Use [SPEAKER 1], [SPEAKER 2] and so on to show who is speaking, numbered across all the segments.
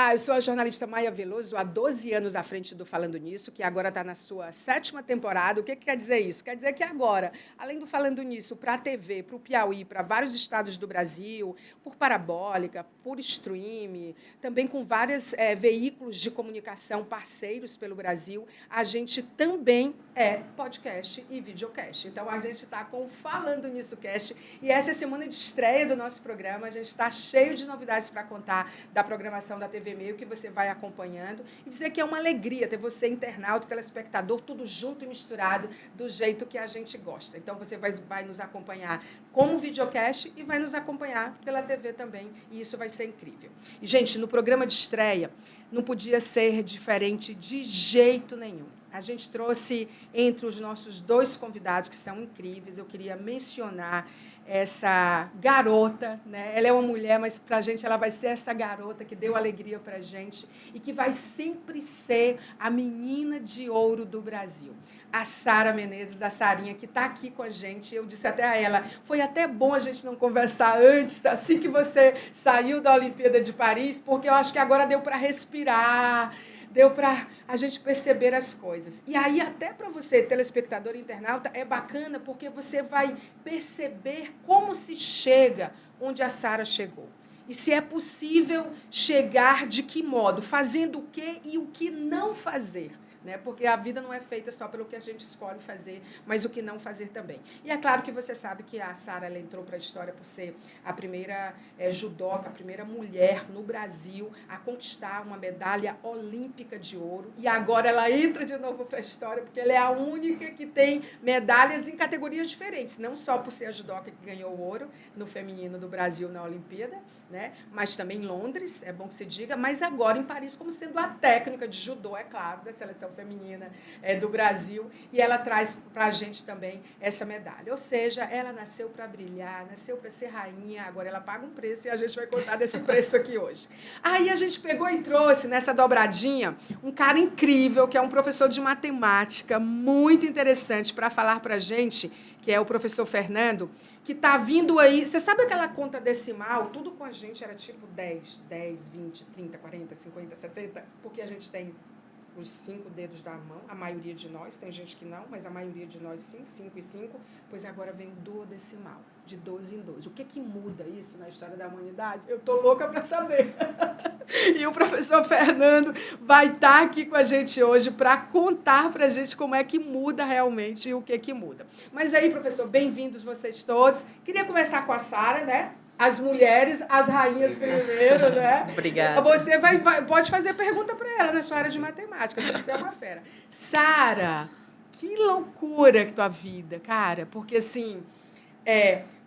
[SPEAKER 1] Olá, eu sou a jornalista Maia Veloso, há 12 anos à frente do Falando Nisso, que agora está na sua 7ª temporada. O que quer dizer isso? Quer dizer que agora, além do Falando Nisso, para a TV, para o Piauí, para vários estados do Brasil, por parabólica, por stream, também com vários veículos de comunicação parceiros pelo Brasil, a gente também é podcast e videocast. Então, a gente está com o Falando Nisso Cast, e essa é a semana de estreia do nosso programa. A gente está cheio de novidades para contar da programação da TV Meio, que você vai acompanhando, e dizer que é uma alegria ter você, internauta, telespectador, tudo junto e misturado do jeito que a gente gosta. Então, você vai nos acompanhar como videocast e vai nos acompanhar pela TV também, e isso vai ser incrível. E, gente, no programa de estreia, não podia ser diferente de jeito nenhum. A gente trouxe entre os nossos 2 convidados, que são incríveis. Eu queria mencionar essa garota, né? Ela é uma mulher, mas para a gente ela vai ser essa garota que deu alegria para a gente e que vai sempre ser a menina de ouro do Brasil. A Sara Menezes, da Sarinha, que está aqui com a gente. Eu disse até a ela, foi até bom a gente não conversar antes, assim que você saiu da Olimpíada de Paris, porque eu acho que agora deu para respirar, deu para a gente perceber as coisas. E aí, até para você, telespectador e internauta, é bacana porque você vai perceber como se chega onde a Sara chegou. E se é possível chegar de que modo, fazendo o quê e o que não fazer. Né? Porque a vida não é feita só pelo que a gente escolhe fazer, mas o que não fazer também. E é claro que você sabe que a Sara entrou para a história por ser a primeira judoca, a primeira mulher no Brasil a conquistar uma medalha olímpica de ouro. E agora ela entra de novo para a história, porque ela é a única que tem medalhas em categorias diferentes, não só por ser a judoca que ganhou o ouro no feminino do Brasil na Olimpíada, né? Mas também em Londres, é bom que se diga, mas agora em Paris como sendo a técnica de judô, é claro, da seleção feminina do Brasil, e ela traz para a gente também essa medalha. Ou seja, ela nasceu para brilhar, nasceu para ser rainha, agora ela paga um preço e a gente vai contar desse preço aqui hoje. Aí a gente pegou e trouxe nessa dobradinha um cara incrível, que é um professor de matemática, muito interessante para falar para a gente, que é o professor Fernando, que está vindo aí. Você sabe aquela conta decimal? Tudo com a gente era tipo 10, 20, 30, 40, 50, 60, porque a gente tem os 5 dedos da mão, a maioria de nós, tem gente que não, mas a maioria de nós sim, 5 e 5, pois agora vem o duodecimal, de 12 em 12. O que muda isso na história da humanidade? Eu estou louca para saber. E o professor Fernando vai estar aqui com a gente hoje para contar para a gente como é que muda realmente e o que muda. Mas aí, professor, bem-vindos vocês todos. Queria começar com a Sara, né? As mulheres, as rainhas primeiro, né?
[SPEAKER 2] Obrigada.
[SPEAKER 1] Você pode fazer pergunta para ela na sua área de matemática, você é uma fera. Sara, que loucura que tua vida, cara, porque assim,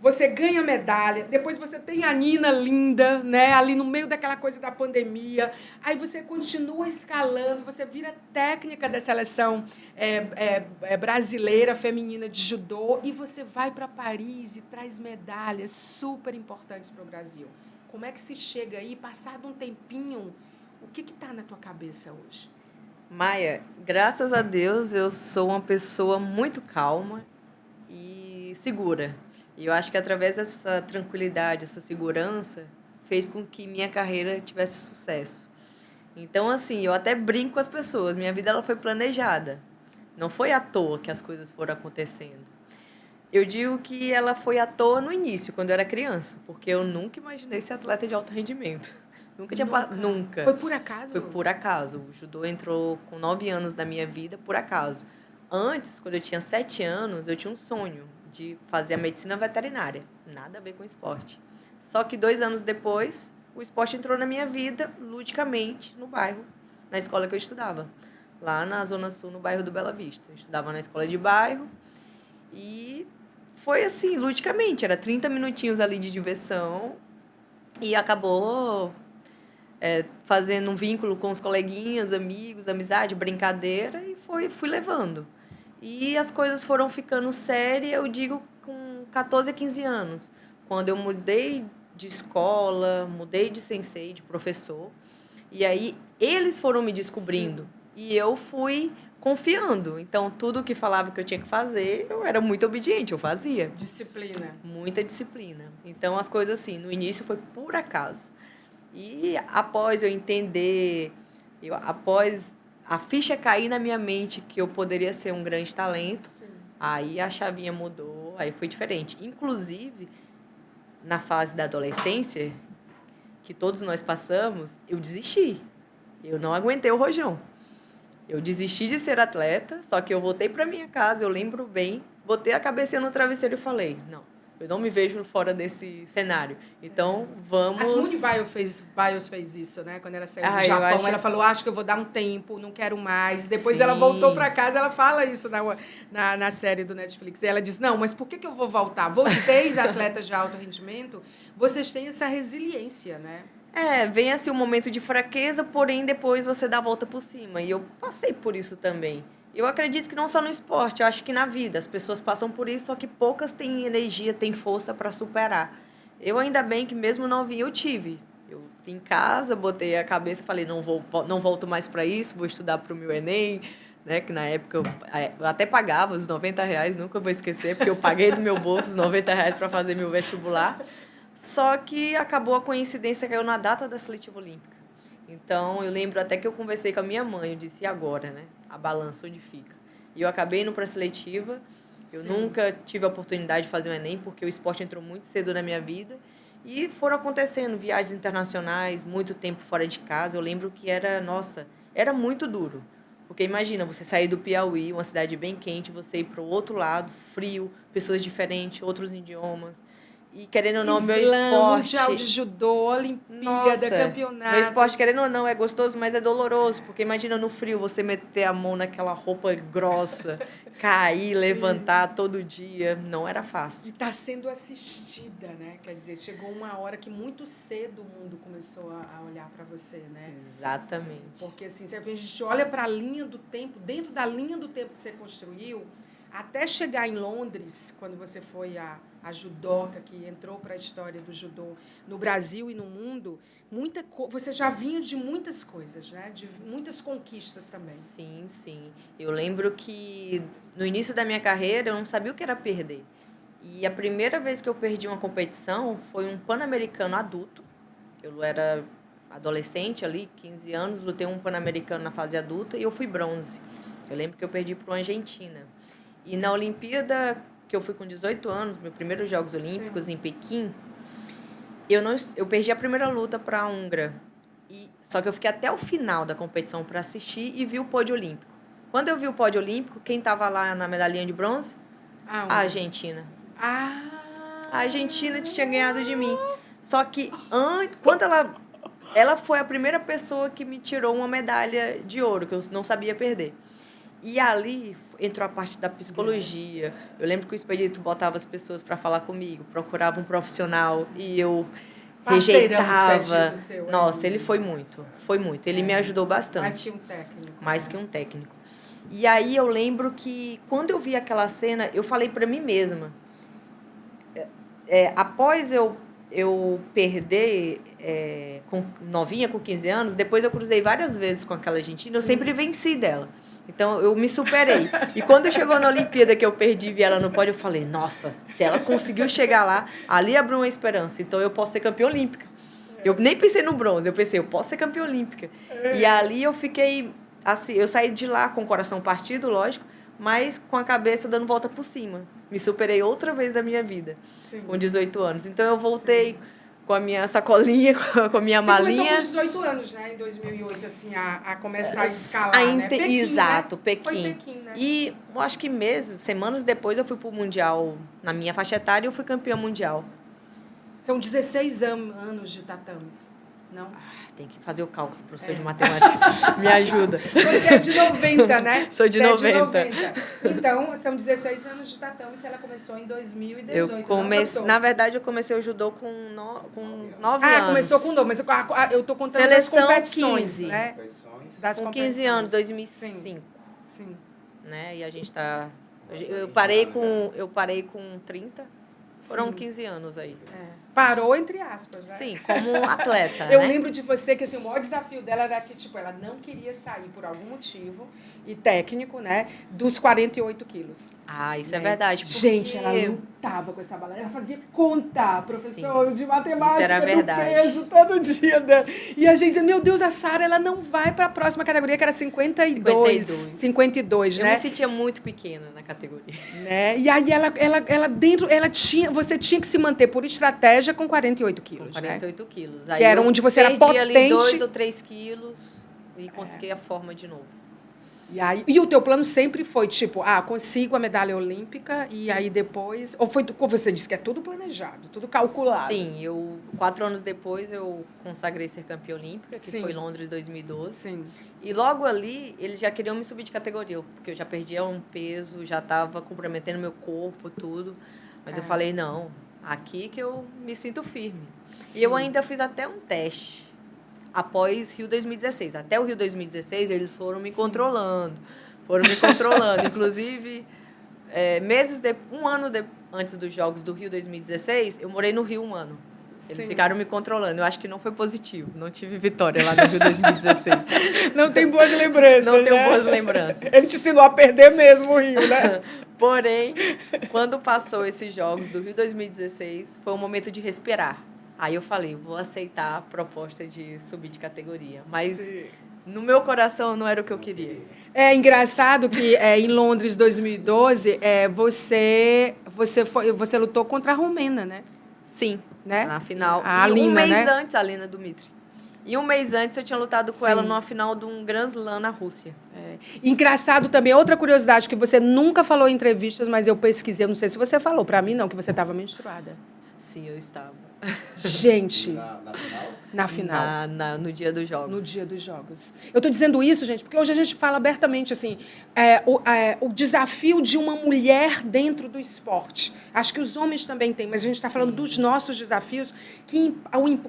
[SPEAKER 1] você ganha medalha, depois você tem a Nina linda, né, ali no meio daquela coisa da pandemia, aí você continua escalando, você vira técnica da seleção brasileira feminina de judô e você vai para Paris e traz medalhas super importantes para o Brasil. Como é que se chega aí, passado um tempinho, o que está na tua cabeça hoje?
[SPEAKER 2] Maia, graças a Deus eu sou uma pessoa muito calma e segura. E eu acho que através dessa tranquilidade, essa segurança, fez com que minha carreira tivesse sucesso. Então, assim, eu até brinco com as pessoas. Minha vida ela foi planejada. Não foi à toa que as coisas foram acontecendo. Eu digo que ela foi à toa no início, quando eu era criança, porque eu nunca imaginei ser atleta de alto rendimento. Nunca.
[SPEAKER 1] Foi por acaso?
[SPEAKER 2] Foi por acaso. O judô entrou com 9 anos na minha vida, por acaso. Antes, quando eu tinha 7 anos, eu tinha um sonho de fazer a medicina veterinária. Nada a ver com esporte. Só que 2 anos depois, o esporte entrou na minha vida, ludicamente, no bairro, na escola que eu estudava. Lá na Zona Sul, no bairro do Bela Vista. Eu estudava na escola de bairro e foi assim, ludicamente. Era 30 minutinhos ali de diversão e acabou fazendo um vínculo com os coleguinhas, amigos, amizade, brincadeira e fui levando. E as coisas foram ficando sérias, eu digo, com 14 a 15 anos. Quando eu mudei de escola, mudei de sensei, de professor. E aí, eles foram me descobrindo. Sim. E eu fui confiando. Então, tudo que falava que eu tinha que fazer, eu era muito obediente, eu fazia.
[SPEAKER 1] Disciplina.
[SPEAKER 2] Muita disciplina. Então, as coisas assim, no início foi por acaso. E após eu entender, após a ficha cair na minha mente que eu poderia ser um grande talento,
[SPEAKER 1] Sim.
[SPEAKER 2] aí a chavinha mudou, aí foi diferente. Inclusive, na fase da adolescência, que todos nós passamos, eu desisti. Eu não aguentei o rojão. Eu desisti de ser atleta, só que eu voltei para minha casa, eu lembro bem, botei a cabeça no travesseiro e falei, não, eu não me vejo fora desse cenário. Então, vamos...
[SPEAKER 1] A Simone Biles fez isso, né? Quando ela saiu do
[SPEAKER 2] eu
[SPEAKER 1] Japão,
[SPEAKER 2] acho-
[SPEAKER 1] ela falou, acho que eu vou dar um tempo, não quero mais. Depois
[SPEAKER 2] Sim.
[SPEAKER 1] ela voltou para casa, ela fala isso na série do Netflix. E ela diz, não, mas por que eu vou voltar? Vocês, atletas de alto rendimento, vocês têm essa resiliência, né?
[SPEAKER 2] Vem assim um momento de fraqueza, porém depois você dá a volta por cima. E eu passei por isso também. Eu acredito que não só no esporte, eu acho que na vida. As pessoas passam por isso, só que poucas têm energia, têm força para superar. Eu ainda bem que mesmo novinha eu tive. Eu em casa, botei a cabeça e falei, não volto mais para isso, vou estudar para o meu Enem, né? Que na época eu até pagava os R$90, nunca vou esquecer, porque eu paguei do meu bolso os R$90 para fazer meu vestibular. Só que acabou a coincidência, caiu na data da seletiva olímpica. Então, eu lembro até que eu conversei com a minha mãe, eu disse, e agora, né? A balança, onde fica? E eu acabei indo para a seletiva, eu nunca tive a oportunidade de fazer o Enem, porque o esporte entrou muito cedo na minha vida, e foram acontecendo viagens internacionais, muito tempo fora de casa. Eu lembro que era muito duro. Porque imagina, você sair do Piauí, uma cidade bem quente, você ir para o outro lado, frio, pessoas diferentes, outros idiomas. E, querendo ou não, meu esporte...
[SPEAKER 1] Mundial de judô, Olimpíada, campeonato.
[SPEAKER 2] Meu esporte, querendo ou não, é gostoso, mas é doloroso. Porque imagina no frio, você meter a mão naquela roupa grossa, cair, levantar todo dia. Não era fácil.
[SPEAKER 1] E está sendo assistida, né? Quer dizer, chegou uma hora que muito cedo o mundo começou a olhar para você, né?
[SPEAKER 2] Exatamente.
[SPEAKER 1] Porque, assim, se a gente olha para a linha do tempo, dentro da linha do tempo que você construiu, até chegar em Londres, quando você foi a judoca que entrou para a história do judô no Brasil e no mundo, você já vinha de muitas coisas, né? De muitas conquistas também.
[SPEAKER 2] Sim, sim. Eu lembro que no início da minha carreira eu não sabia o que era perder. E a primeira vez que eu perdi uma competição foi um Pan-Americano adulto. Eu era adolescente ali, 15 anos, lutei um Pan-Americano na fase adulta e eu fui bronze. Eu lembro que eu perdi para uma Argentina. E na Olimpíada, que eu fui com 18 anos, meus primeiros Jogos Olímpicos, sim, em Pequim, eu perdi a primeira luta para a húngara. Só que eu fiquei até o final da competição para assistir e vi o pódio olímpico. Quando eu vi o pódio olímpico, quem estava lá na medalhinha de bronze? A Argentina. A Argentina tinha ganhado de mim. Só que quando ela foi a primeira pessoa que me tirou uma medalha de ouro, que eu não sabia perder. E ali entrou a parte da psicologia. Eu lembro que o Expedito botava as pessoas para falar comigo, procurava um profissional e eu rejeitava. Nossa, ele foi muito. Ele me ajudou bastante.
[SPEAKER 1] Mais que um técnico.
[SPEAKER 2] Mais que um técnico. E aí eu lembro que quando eu vi aquela cena, eu falei para mim mesma, após eu perder novinha, com 15 anos, depois eu cruzei várias vezes com aquela argentina, eu sempre venci dela. Então, eu me superei. E quando chegou na Olimpíada, que eu perdi e vi ela no pódio, eu falei, nossa, se ela conseguiu chegar lá, ali abriu uma esperança. Então, eu posso ser campeã olímpica. Eu nem pensei no bronze, eu pensei, eu posso ser campeã olímpica. E ali eu fiquei, assim, eu saí de lá com o coração partido, lógico, mas com a cabeça dando volta por cima. Me superei outra vez da minha vida, sim, com 18 anos. Então, eu voltei... Sim, com a minha sacolinha, com a minha malinha.
[SPEAKER 1] Você começou com 18 anos, né? Em 2008, assim, a começar a escalar, né? Pequim,
[SPEAKER 2] exato,
[SPEAKER 1] né?
[SPEAKER 2] Pequim.
[SPEAKER 1] Foi Pequim, né?
[SPEAKER 2] E eu acho que semanas depois, eu fui para o Mundial. Na minha faixa etária, eu fui campeã mundial.
[SPEAKER 1] São 16 anos de tatames, não?
[SPEAKER 2] Tem que fazer o cálculo, professor de matemática. Me ajuda.
[SPEAKER 1] Você é de 90, né?
[SPEAKER 2] Sou de 90.
[SPEAKER 1] É de 90. Então, são 16 anos de tatame e ela começou em 2018.
[SPEAKER 2] Na verdade, eu comecei o judô com 9 anos.
[SPEAKER 1] Começou com 9, mas eu estou contando
[SPEAKER 2] Seleção
[SPEAKER 1] das competições,
[SPEAKER 2] 15.
[SPEAKER 1] Né?
[SPEAKER 2] Com 15 anos, 2005. Sim. Né? E a gente está... Eu parei com 30. Foram 15 anos aí.
[SPEAKER 1] Parou, entre aspas, né?
[SPEAKER 2] Sim, como atleta,
[SPEAKER 1] Eu
[SPEAKER 2] né?
[SPEAKER 1] lembro de você que assim, o maior desafio dela era que tipo, ela não queria sair por algum motivo, e técnico, né, dos 48 quilos.
[SPEAKER 2] Isso é verdade.
[SPEAKER 1] Gente, ela lutou matava com essa balança. Ela fazia conta, professor de matemática,
[SPEAKER 2] isso era verdade.
[SPEAKER 1] do peso todo dia. Né? E a gente dizia, meu Deus, a Sara, ela não vai para a próxima categoria, que era 52, né?
[SPEAKER 2] Eu me sentia muito pequena na categoria.
[SPEAKER 1] Né? E aí você tinha que se manter por estratégia com 48 quilos.
[SPEAKER 2] Com 48 quilos.
[SPEAKER 1] Aí que era onde você era potente.
[SPEAKER 2] Ali 2 ou 3 quilos e consegui a forma de novo.
[SPEAKER 1] E o teu plano sempre foi, tipo, consigo a medalha olímpica e aí depois... Ou foi, como você disse, que é tudo planejado, tudo calculado.
[SPEAKER 2] Sim, 4 anos depois eu consagrei ser campeã olímpica, que
[SPEAKER 1] Sim.
[SPEAKER 2] foi em Londres 2012.
[SPEAKER 1] Sim.
[SPEAKER 2] E logo ali, eles já queriam me subir de categoria, porque eu já perdia um peso, já estava comprometendo meu corpo, tudo. Mas eu falei, não, aqui que eu me sinto firme. Sim. E eu ainda fiz até um teste. Após Rio 2016. Até o Rio 2016, eles foram me controlando. Inclusive, um ano antes dos Jogos do Rio 2016, eu morei no Rio um ano. Eles ficaram me controlando. Eu acho que não foi positivo. Não tive vitória lá no Rio 2016.
[SPEAKER 1] Não tem boas lembranças,
[SPEAKER 2] Não tenho boas lembranças.
[SPEAKER 1] Ele te ensinou a perder mesmo o Rio, né?
[SPEAKER 2] Porém, quando passou esses Jogos do Rio 2016, foi um momento de respirar. Aí eu falei, vou aceitar a proposta de subir de categoria. Mas no meu coração não era o que eu queria.
[SPEAKER 1] É engraçado que em Londres 2012, você lutou contra a romena, né?
[SPEAKER 2] Sim,
[SPEAKER 1] né?
[SPEAKER 2] Na final.
[SPEAKER 1] A Alina,
[SPEAKER 2] um mês
[SPEAKER 1] né?
[SPEAKER 2] antes, a Alina Dmitri. E um mês antes eu tinha lutado com ela numa final de um Grand Slam na Rússia.
[SPEAKER 1] Engraçado também, outra curiosidade que você nunca falou em entrevistas, mas eu pesquisei, eu não sei se você falou, para mim não, que você estava menstruada.
[SPEAKER 2] Sim, eu estava.
[SPEAKER 1] Gente,
[SPEAKER 2] na final? No dia dos Jogos.
[SPEAKER 1] No dia dos Jogos. Eu estou dizendo isso, gente, porque hoje a gente fala abertamente assim, o desafio de uma mulher dentro do esporte. Acho que os homens também têm, mas a gente está falando dos nossos desafios, que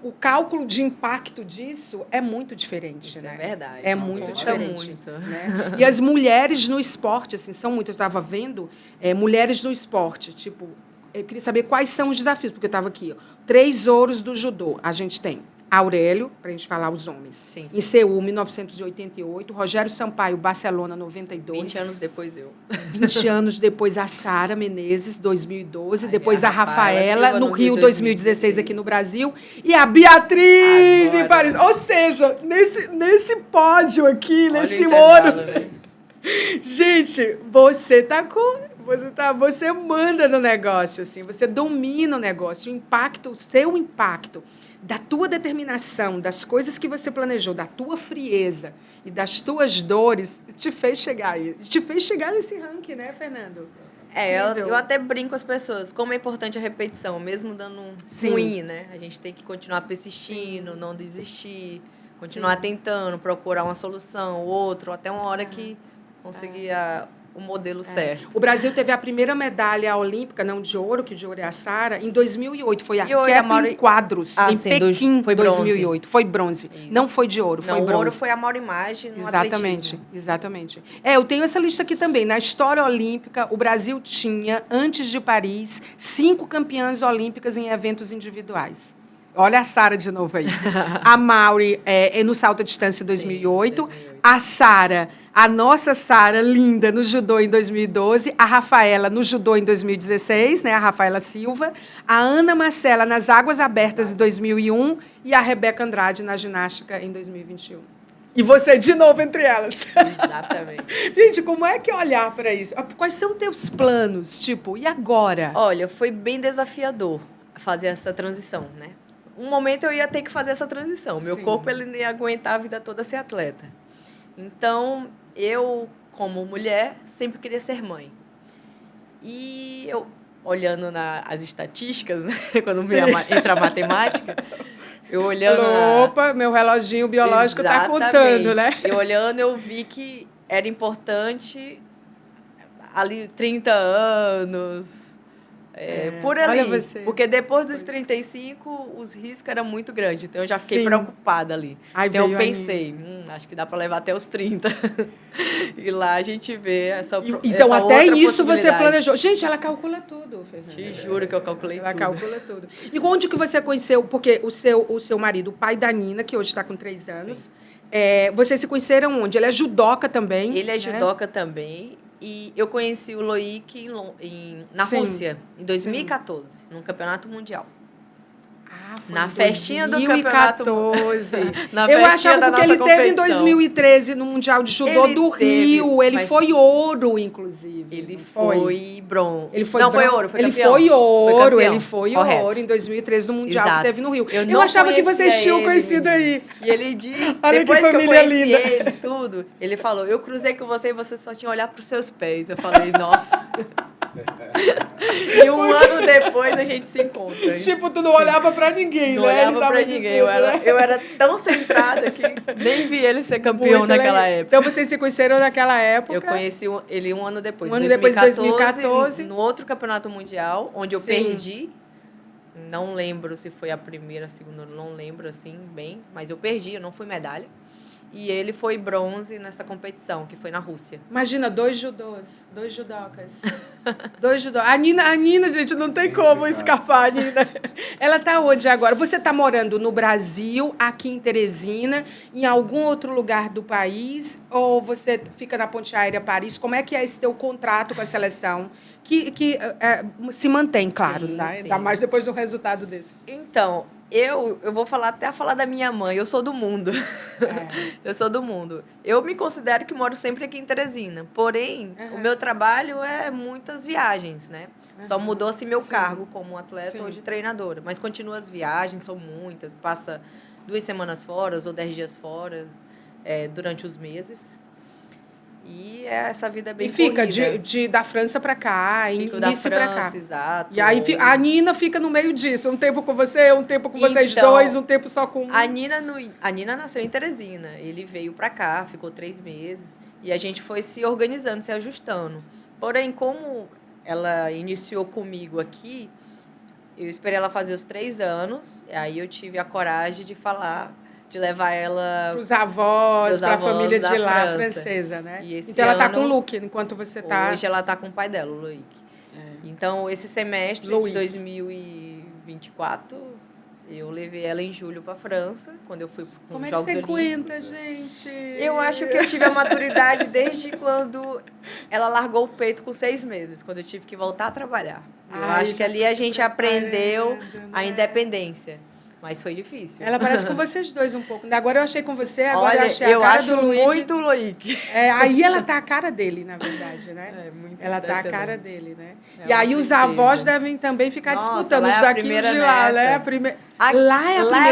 [SPEAKER 1] o cálculo de impacto disso é muito diferente.
[SPEAKER 2] Isso
[SPEAKER 1] né?
[SPEAKER 2] É verdade.
[SPEAKER 1] É muito diferente.
[SPEAKER 2] Muito.
[SPEAKER 1] Né? E as mulheres no esporte, assim, são muito. Eu estava vendo mulheres no esporte, tipo. Eu queria saber quais são os desafios, porque eu estava aqui. 3 ouros do judô. A gente tem Aurélio, para a gente falar os homens.
[SPEAKER 2] Sim.
[SPEAKER 1] Em Seul, 1988. Rogério Sampaio, Barcelona, 92.
[SPEAKER 2] 20 anos depois eu.
[SPEAKER 1] 20 anos depois a Sara Menezes, 2012. Depois a Rafaela, no Rio, 2016, aqui no Brasil. E a Beatriz, em Paris. Ou seja, nesse pódio aqui, nesse ouro. Né? Gente, você está com... Você manda no negócio, assim, você domina o negócio, o seu impacto, da tua determinação, das coisas que você planejou, da tua frieza e das tuas dores, te fez chegar aí. Te fez chegar nesse ranking, né, Fernando?
[SPEAKER 2] Eu até brinco com as pessoas, como é importante a repetição, mesmo dando ruim, né? A gente tem que continuar persistindo, não desistir, continuar tentando, procurar uma solução, outro, até uma hora que conseguia... o modelo certo.
[SPEAKER 1] O Brasil teve a primeira medalha olímpica, não de ouro, que de ouro é a Sara, em 2008. Foi a Kathleen Quadros, em Pequim,
[SPEAKER 2] foi
[SPEAKER 1] 2008. Foi bronze. Isso. Não foi de ouro, foi bronze.
[SPEAKER 2] Não, o ouro foi a Mauro Imagem no atletismo.
[SPEAKER 1] Exatamente. Eu tenho essa lista aqui também. Na história olímpica, o Brasil tinha, antes de Paris, 5 campeãs olímpicas em eventos individuais. Olha a Sara de novo aí. A Mauri no salto à distância em 2008. Sim, 2008. A Sara, a nossa Sara, linda, no judô em 2012. A Rafaela, no judô em 2016, né? A Rafaela Silva. A Ana Marcela, nas águas abertas em 2001. E a Rebeca Andrade, na ginástica em 2021. E você, de novo, entre elas.
[SPEAKER 2] Exatamente.
[SPEAKER 1] Gente, como é que olhar para isso? Quais são teus planos? Tipo, e agora?
[SPEAKER 2] Olha, foi bem desafiador fazer essa transição, né? Um momento eu ia ter que fazer essa transição. Meu corpo ele não ia aguentar a vida toda ser atleta. Então, eu, como mulher, sempre queria ser mãe. E eu, olhando as estatísticas, né? Quando entra a matemática, eu olhando...
[SPEAKER 1] Opa, meu reloginho biológico está contando, né?
[SPEAKER 2] Eu olhando, eu vi que era importante ali 30 anos... por ali, porque depois dos 35, os riscos eram muito grandes. Então, eu já fiquei preocupada ali. Então, eu pensei, acho que dá para levar até os 30. E lá a gente vê essa
[SPEAKER 1] Então,
[SPEAKER 2] essa
[SPEAKER 1] até isso você planejou. Gente, ela calcula tudo, Fernanda.
[SPEAKER 2] Te juro que eu calculei tudo.
[SPEAKER 1] Ela calcula tudo. E onde que você conheceu? Porque o seu marido, o pai da Nina, que hoje está com 3 anos, vocês se conheceram onde? Ele é judoca também?
[SPEAKER 2] Ele é judoca também. E eu conheci o Loic na
[SPEAKER 1] Sim.
[SPEAKER 2] Rússia, em 2014, num campeonato mundial.
[SPEAKER 1] Foi
[SPEAKER 2] Na
[SPEAKER 1] em
[SPEAKER 2] festinha do
[SPEAKER 1] 2014.
[SPEAKER 2] Na
[SPEAKER 1] Eu
[SPEAKER 2] festinha
[SPEAKER 1] achava
[SPEAKER 2] da
[SPEAKER 1] porque
[SPEAKER 2] nossa
[SPEAKER 1] ele teve em
[SPEAKER 2] competição.
[SPEAKER 1] 2013 no Mundial de Judô
[SPEAKER 2] Ele
[SPEAKER 1] do
[SPEAKER 2] teve,
[SPEAKER 1] Rio. Ele
[SPEAKER 2] mas
[SPEAKER 1] foi ouro, inclusive.
[SPEAKER 2] Ele
[SPEAKER 1] não
[SPEAKER 2] foi bronze.
[SPEAKER 1] Ele foi
[SPEAKER 2] Não, foi
[SPEAKER 1] bron-
[SPEAKER 2] ouro, foi
[SPEAKER 1] ele
[SPEAKER 2] campeão.
[SPEAKER 1] foi ouro,
[SPEAKER 2] Foi campeão.
[SPEAKER 1] ele foi
[SPEAKER 2] Correto.
[SPEAKER 1] ouro em 2013 no Mundial que
[SPEAKER 2] Exato.
[SPEAKER 1] teve no Rio.
[SPEAKER 2] Eu
[SPEAKER 1] Eu
[SPEAKER 2] não
[SPEAKER 1] achava que
[SPEAKER 2] conhecia
[SPEAKER 1] vocês tinham
[SPEAKER 2] ele,
[SPEAKER 1] conhecido
[SPEAKER 2] menino.
[SPEAKER 1] aí.
[SPEAKER 2] E ele disse,
[SPEAKER 1] Olha que
[SPEAKER 2] depois que eu
[SPEAKER 1] família
[SPEAKER 2] conheci
[SPEAKER 1] linda.
[SPEAKER 2] ele tudo, ele falou, eu cruzei com você e você só tinha olhar para os seus pés. Eu falei, nossa. E um ano depois a gente se encontra.
[SPEAKER 1] Tipo, tu não olhava pra ninguém,
[SPEAKER 2] Não
[SPEAKER 1] né?
[SPEAKER 2] olhava
[SPEAKER 1] Ele tava
[SPEAKER 2] pra ninguém.
[SPEAKER 1] dizendo, né?
[SPEAKER 2] Eu era tão centrada que nem vi ele ser campeão
[SPEAKER 1] Muito
[SPEAKER 2] naquela
[SPEAKER 1] legal.
[SPEAKER 2] época.
[SPEAKER 1] Então vocês se conheceram naquela época?
[SPEAKER 2] Eu conheci ele um ano depois.
[SPEAKER 1] Um ano depois, de 2014.
[SPEAKER 2] No outro campeonato mundial, onde eu
[SPEAKER 1] Sim.
[SPEAKER 2] perdi. Não lembro se foi a primeira, a segunda, não lembro assim bem. Mas eu perdi, eu não fui medalha. E ele foi bronze nessa competição, que foi na Rússia.
[SPEAKER 1] Imagina, 2 judocas. 2 judô. A Nina, gente, não tem como escapar, Nina. Ela tá onde agora? Você tá morando no Brasil, aqui em Teresina, em algum outro lugar do país? Ou você fica na Ponte Aérea Paris? Como é que é esse teu contrato com a seleção? Que se mantém, claro,
[SPEAKER 2] Sim,
[SPEAKER 1] né?
[SPEAKER 2] sim.
[SPEAKER 1] Ainda mais depois do resultado desse.
[SPEAKER 2] Então, eu vou falar da minha mãe. Eu sou do mundo. Eu sou do mundo. Eu me considero que moro sempre aqui em Teresina. Porém, o meu trabalho é muitas viagens, né? Só mudou assim meu cargo como atleta ou de treinadora. Mas continua as viagens, são muitas. Passa 2 semanas fora ou 10 dias fora durante os meses. E essa vida é bem
[SPEAKER 1] fica
[SPEAKER 2] corrida.
[SPEAKER 1] da França para cá,
[SPEAKER 2] Fico da
[SPEAKER 1] início para cá.
[SPEAKER 2] França, exato.
[SPEAKER 1] E aí a Nina fica no meio disso. Um tempo com você, um tempo com vocês
[SPEAKER 2] Então,
[SPEAKER 1] dois, um tempo só com um.
[SPEAKER 2] A Nina nasceu em Teresina. Ele veio para cá, ficou 3 meses. E a gente foi se organizando, se ajustando. Porém, como ela iniciou comigo aqui, eu esperei ela fazer os 3 anos. E aí eu tive a coragem de levar ela
[SPEAKER 1] para os avós, para a família de lá,
[SPEAKER 2] França.
[SPEAKER 1] francesa, né?
[SPEAKER 2] E esse
[SPEAKER 1] então ela tá
[SPEAKER 2] ano,
[SPEAKER 1] com o Luke, enquanto você tá...
[SPEAKER 2] Hoje ela tá com o pai dela, o Loic. Então, esse semestre de 2024, eu levei ela em julho para a França, quando eu fui com os Jogos Olímpicos.
[SPEAKER 1] Como é que você aguenta, gente?
[SPEAKER 2] Eu acho que eu tive a maturidade desde quando ela largou o peito com 6 meses, quando eu tive que voltar a trabalhar. Eu acho que ali a gente aprendeu a independência. Mas foi difícil.
[SPEAKER 1] Ela parece com vocês dois um pouco. Agora eu achei com você, agora eu achei
[SPEAKER 2] eu
[SPEAKER 1] a cara
[SPEAKER 2] acho
[SPEAKER 1] do Luiz.
[SPEAKER 2] muito Loic.
[SPEAKER 1] Aí ela tá a cara dele, na verdade, né?
[SPEAKER 2] Muito
[SPEAKER 1] ela tá a cara dele, né?
[SPEAKER 2] É
[SPEAKER 1] e aí os
[SPEAKER 2] princesa.
[SPEAKER 1] avós devem também ficar disputando os
[SPEAKER 2] é
[SPEAKER 1] daqui e os de lá, né? Lá é a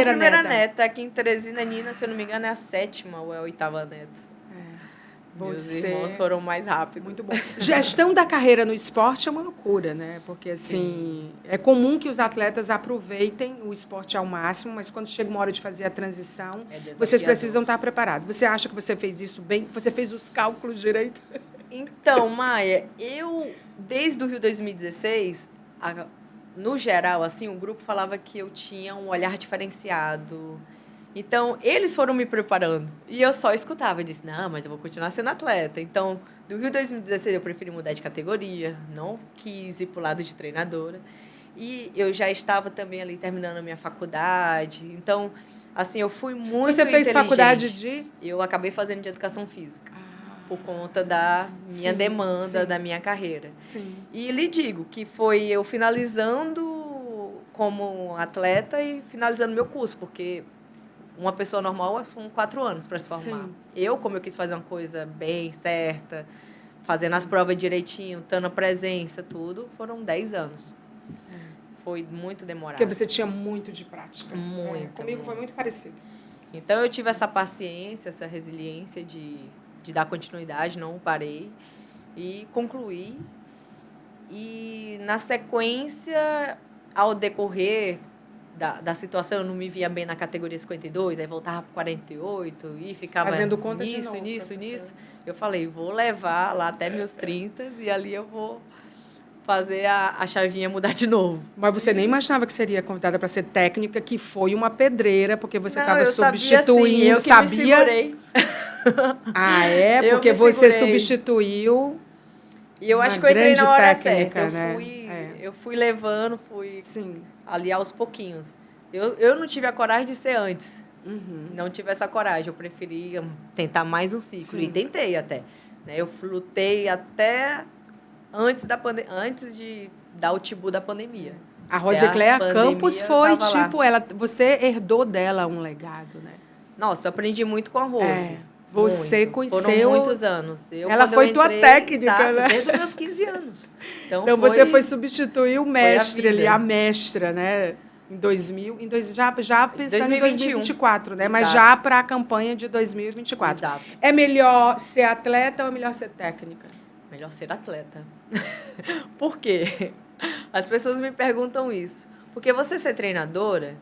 [SPEAKER 1] primeira neta.
[SPEAKER 2] Aqui em Teresina, Nina, se eu não me engano, é a 7ª ou é a 8ª neta. Meus irmãos foram mais rápidos.
[SPEAKER 1] Muito bom. Gestão da carreira no esporte é uma loucura, né? Porque, assim, é comum que os atletas aproveitem o esporte ao máximo, mas quando chega uma hora de fazer a transição, vocês precisam estar preparados. Você acha que você fez isso bem? Você fez os cálculos direito?
[SPEAKER 2] Então, Maia, desde o Rio 2016, no geral, assim, o grupo falava que eu tinha um olhar diferenciado. Então, eles foram me preparando. E eu só escutava. Eu disse, não, mas eu vou continuar sendo atleta. Então, do Rio 2016, eu preferi mudar de categoria. Não quis ir para o lado de treinadora. E eu já estava também ali terminando a minha faculdade. Então, assim, eu fui muito
[SPEAKER 1] Você fez faculdade de?
[SPEAKER 2] Eu acabei fazendo de educação física. Por conta da minha demanda, da minha carreira.
[SPEAKER 1] Sim.
[SPEAKER 2] E lhe digo que foi eu finalizando como atleta e finalizando meu curso, porque uma pessoa normal são 4 anos para se formar.
[SPEAKER 1] Sim.
[SPEAKER 2] Como eu quis fazer uma coisa bem certa, fazendo as provas direitinho, estando a presença, tudo, foram 10 anos. Foi muito demorado.
[SPEAKER 1] Porque você tinha muito de prática.
[SPEAKER 2] Muito.
[SPEAKER 1] Comigo foi muito parecido.
[SPEAKER 2] Então, eu tive essa paciência, essa resiliência de dar continuidade, não parei. E concluí. E, na sequência, ao decorrer da situação, eu não me via bem na categoria 52, aí voltava para 48 e ficava
[SPEAKER 1] fazendo conta
[SPEAKER 2] nisso.
[SPEAKER 1] de novo,
[SPEAKER 2] Eu falei, vou levar lá até meus 30 e ali eu vou fazer a chavinha mudar de novo.
[SPEAKER 1] Mas você nem imaginava que seria convidada para ser técnica, que foi uma pedreira, porque você estava
[SPEAKER 2] Sabia,
[SPEAKER 1] substituindo,
[SPEAKER 2] sim, eu que me segurei.
[SPEAKER 1] Porque você substituiu.
[SPEAKER 2] E eu acho que eu entrei na hora
[SPEAKER 1] técnica,
[SPEAKER 2] certa. Eu fui levando,
[SPEAKER 1] Sim.
[SPEAKER 2] ali aos pouquinhos. Eu não tive a coragem de ser antes.
[SPEAKER 1] Uhum.
[SPEAKER 2] Não tive essa coragem. Eu preferia tentar mais um ciclo.
[SPEAKER 1] Sim.
[SPEAKER 2] E tentei até. né? Eu lutei até antes de dar o tibu da pandemia.
[SPEAKER 1] A Rosicléia Campos foi,
[SPEAKER 2] tipo,
[SPEAKER 1] você herdou dela um legado, né?
[SPEAKER 2] Nossa, eu aprendi muito com a Rose.
[SPEAKER 1] Você
[SPEAKER 2] muito.
[SPEAKER 1] conheceu...
[SPEAKER 2] Foram muitos anos.
[SPEAKER 1] Ela foi tua técnica,
[SPEAKER 2] exato,
[SPEAKER 1] né?
[SPEAKER 2] desde os meus 15 anos.
[SPEAKER 1] Então você foi substituir o mestre ali, a mestra, né? Já pensando em 2024, né?
[SPEAKER 2] Exato.
[SPEAKER 1] Mas já para a campanha de 2024.
[SPEAKER 2] Exato.
[SPEAKER 1] É melhor ser atleta ou é melhor ser técnica?
[SPEAKER 2] Melhor ser atleta. Por quê? As pessoas me perguntam isso. Porque você ser treinadora,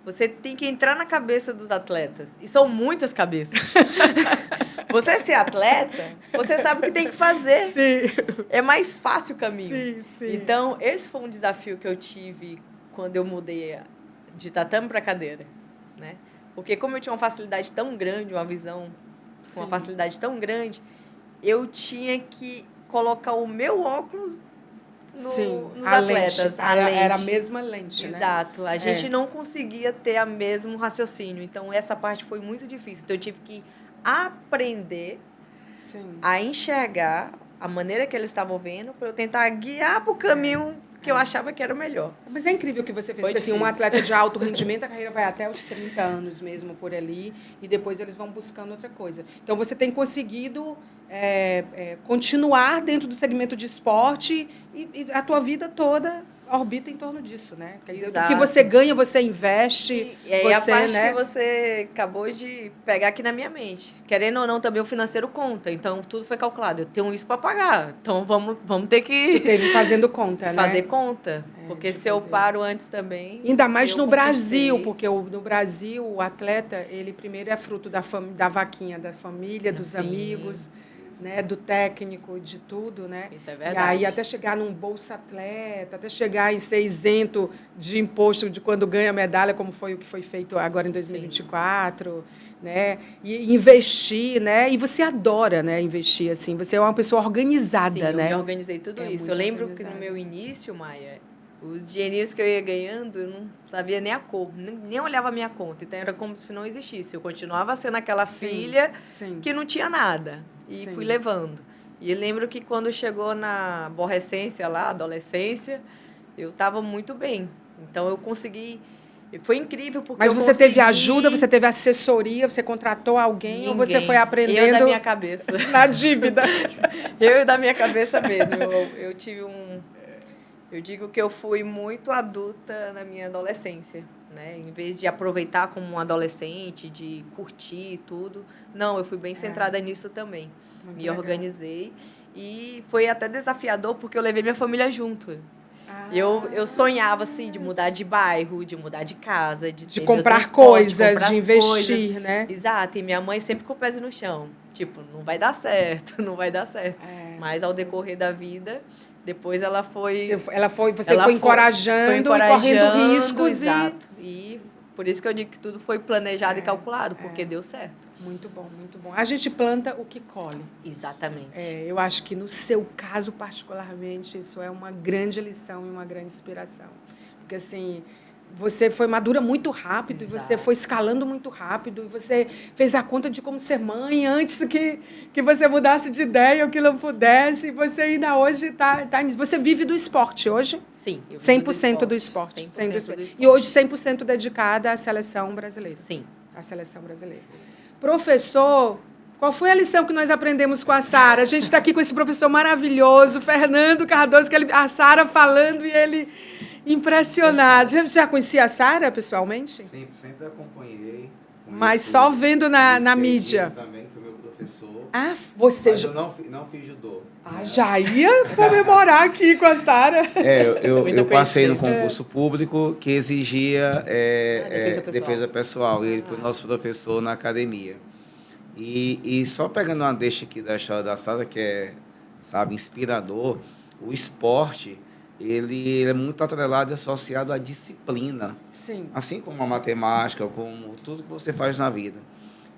[SPEAKER 2] você tem que entrar na cabeça dos atletas. E são muitas cabeças. Você ser atleta, você sabe o que tem que fazer.
[SPEAKER 1] Sim.
[SPEAKER 2] É mais fácil o caminho.
[SPEAKER 1] Sim.
[SPEAKER 2] Então, esse foi um desafio que eu tive quando eu mudei de tatame para cadeira, né? Porque como eu tinha uma facilidade tão grande, uma visão com uma facilidade tão grande, eu tinha que colocar o meu óculos nos atletas.
[SPEAKER 1] Era a mesma lente, né?
[SPEAKER 2] Exato. A gente não conseguia ter o mesmo raciocínio. Então, essa parte foi muito difícil. Então, eu tive que aprender a enxergar a maneira que eles estavam vendo para eu tentar guiar para o caminho que eu achava que era o melhor.
[SPEAKER 1] Mas é incrível o que você fez. Porque, assim, um atleta de alto rendimento, a carreira vai até os 30 anos mesmo por ali, e depois eles vão buscando outra coisa. Então, você tem conseguido continuar dentro do segmento de esporte e a tua vida toda orbita em torno disso, né? Quer dizer, o que você ganha, você investe.
[SPEAKER 2] E aí a parte que você acabou de pegar aqui na minha mente. Querendo ou não, também o financeiro conta. Então, tudo foi calculado. Eu tenho isso para pagar. Então, vamos ter que...
[SPEAKER 1] Teve fazendo conta, né?
[SPEAKER 2] Fazer conta. Porque se eu paro antes também...
[SPEAKER 1] Ainda mais no Brasil, porque no Brasil, o atleta, ele primeiro é fruto da vaquinha, da família, dos amigos... Né, do técnico, de tudo, né?
[SPEAKER 2] Isso é verdade.
[SPEAKER 1] E aí até chegar num Bolsa Atleta, até chegar em ser isento de imposto de quando ganha medalha, como foi o que foi feito agora em 2024, né? E investir, né? E você adora, né, investir assim. Você é uma pessoa organizada,
[SPEAKER 2] Sim,
[SPEAKER 1] né?
[SPEAKER 2] Eu me organizei tudo isso. Eu lembro que no meu início, Maia, os dinheirinhos que eu ia ganhando, eu não sabia nem a cor, nem olhava a minha conta. Então, era como se não existisse. Eu continuava sendo aquela filha que não tinha nada. E fui levando. E eu lembro que quando chegou na aborrecência lá, adolescência, eu estava muito bem. Então, eu consegui... Foi incrível porque
[SPEAKER 1] Mas você teve ajuda, você teve assessoria, você contratou alguém ou você foi aprendendo...
[SPEAKER 2] Eu da minha cabeça.
[SPEAKER 1] Na dívida.
[SPEAKER 2] Eu da minha cabeça mesmo. Eu tive Eu digo que eu fui muito adulta na minha adolescência, né? Em vez de aproveitar como um adolescente, de curtir tudo. Não, eu fui bem centrada nisso também.
[SPEAKER 1] Muito
[SPEAKER 2] Me
[SPEAKER 1] legal.
[SPEAKER 2] Organizei. E foi até desafiador, porque eu levei minha família junto. Eu sonhava, assim, de mudar de bairro, de mudar de casa, de
[SPEAKER 1] comprar coisas, de investir, né?
[SPEAKER 2] Exato. E minha mãe sempre com o pezinho no chão. Tipo, não vai dar certo, não vai dar certo. Mas, ao decorrer da vida... Depois ela foi...
[SPEAKER 1] Você foi encorajando e correndo riscos.
[SPEAKER 2] Exato. E por isso que eu digo que tudo foi planejado e calculado, porque deu certo.
[SPEAKER 1] Muito bom, muito bom. A gente planta o que colhe.
[SPEAKER 2] Exatamente.
[SPEAKER 1] Eu acho que no seu caso, particularmente, isso é uma grande lição e uma grande inspiração. Porque, assim... Você foi madura muito rápido. Exato. E você foi escalando muito rápido. E você fez a conta de como ser mãe antes que você mudasse de ideia ou que não pudesse. E você ainda hoje está nisso. Você vive do esporte hoje?
[SPEAKER 2] Sim.
[SPEAKER 1] 100% do esporte.
[SPEAKER 2] 100% do esporte.
[SPEAKER 1] E hoje 100% dedicada à seleção brasileira.
[SPEAKER 2] Sim.
[SPEAKER 1] À seleção brasileira. Professor, qual foi a lição que nós aprendemos com a Sara? A gente está aqui com esse professor maravilhoso, Fernando Cardoso, a Sara falando e ele... Impressionado. Você já conhecia a Sara pessoalmente?
[SPEAKER 3] Sempre acompanhei.
[SPEAKER 1] Mas só vendo na mídia.
[SPEAKER 3] Também foi meu professor.
[SPEAKER 1] Você...
[SPEAKER 3] Mas eu não fiz judô.
[SPEAKER 1] Já ia comemorar aqui com a Sara.
[SPEAKER 3] Eu passei no concurso público que exigia defesa pessoal. E ele foi nosso professor na academia. E só pegando uma deixa aqui da história da Sara, que é, inspirador, o esporte... Ele é muito atrelado e associado à disciplina.
[SPEAKER 1] Sim.
[SPEAKER 3] Assim como a matemática, como tudo que você faz na vida.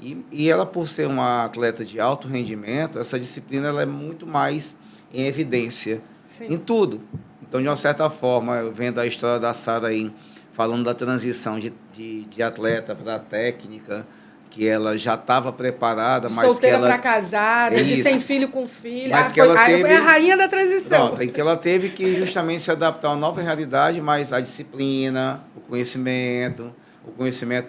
[SPEAKER 3] E ela, por ser uma atleta de alto rendimento, essa disciplina ela é muito mais em evidência. Sim. Em tudo. Então, de uma certa forma, eu vendo a história da Sara aí, falando da transição de atleta para técnica, que ela já estava preparada, mas
[SPEAKER 1] solteira
[SPEAKER 3] que ela...
[SPEAKER 1] para casar, de sem filho com filho.
[SPEAKER 3] Mas que ela teve...
[SPEAKER 1] foi a rainha da transição.
[SPEAKER 3] Pronto, e que ela teve que justamente se adaptar a uma nova realidade, mas a disciplina, o conhecimento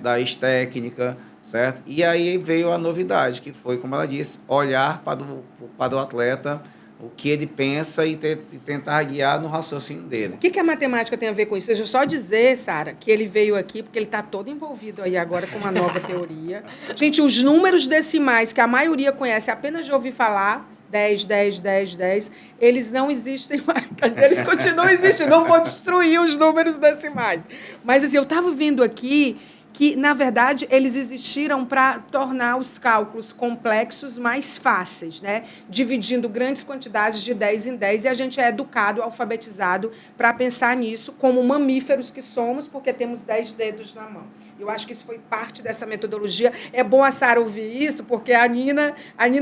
[SPEAKER 3] da técnica, certo? E aí veio a novidade, que foi, como ela disse, olhar para o atleta, o que ele pensa e tentar guiar no raciocínio dele.
[SPEAKER 1] O que a matemática tem a ver com isso? Deixa eu só dizer, Sara, que ele veio aqui porque ele está todo envolvido aí agora com uma nova teoria. Gente, os números decimais que a maioria conhece apenas de ouvir falar, 10, 10, 10, 10, eles não existem mais. Quer dizer, eles continuam existindo, não vou destruir os números decimais. Mas assim, eu estava vendo aqui que, na verdade, eles existiram para tornar os cálculos complexos mais fáceis, né? Dividindo grandes quantidades de 10 em 10, e a gente é educado, alfabetizado para pensar nisso como mamíferos que somos, porque temos 10 dedos na mão. Eu acho que isso foi parte dessa metodologia. É bom a Sara ouvir isso, porque a Nina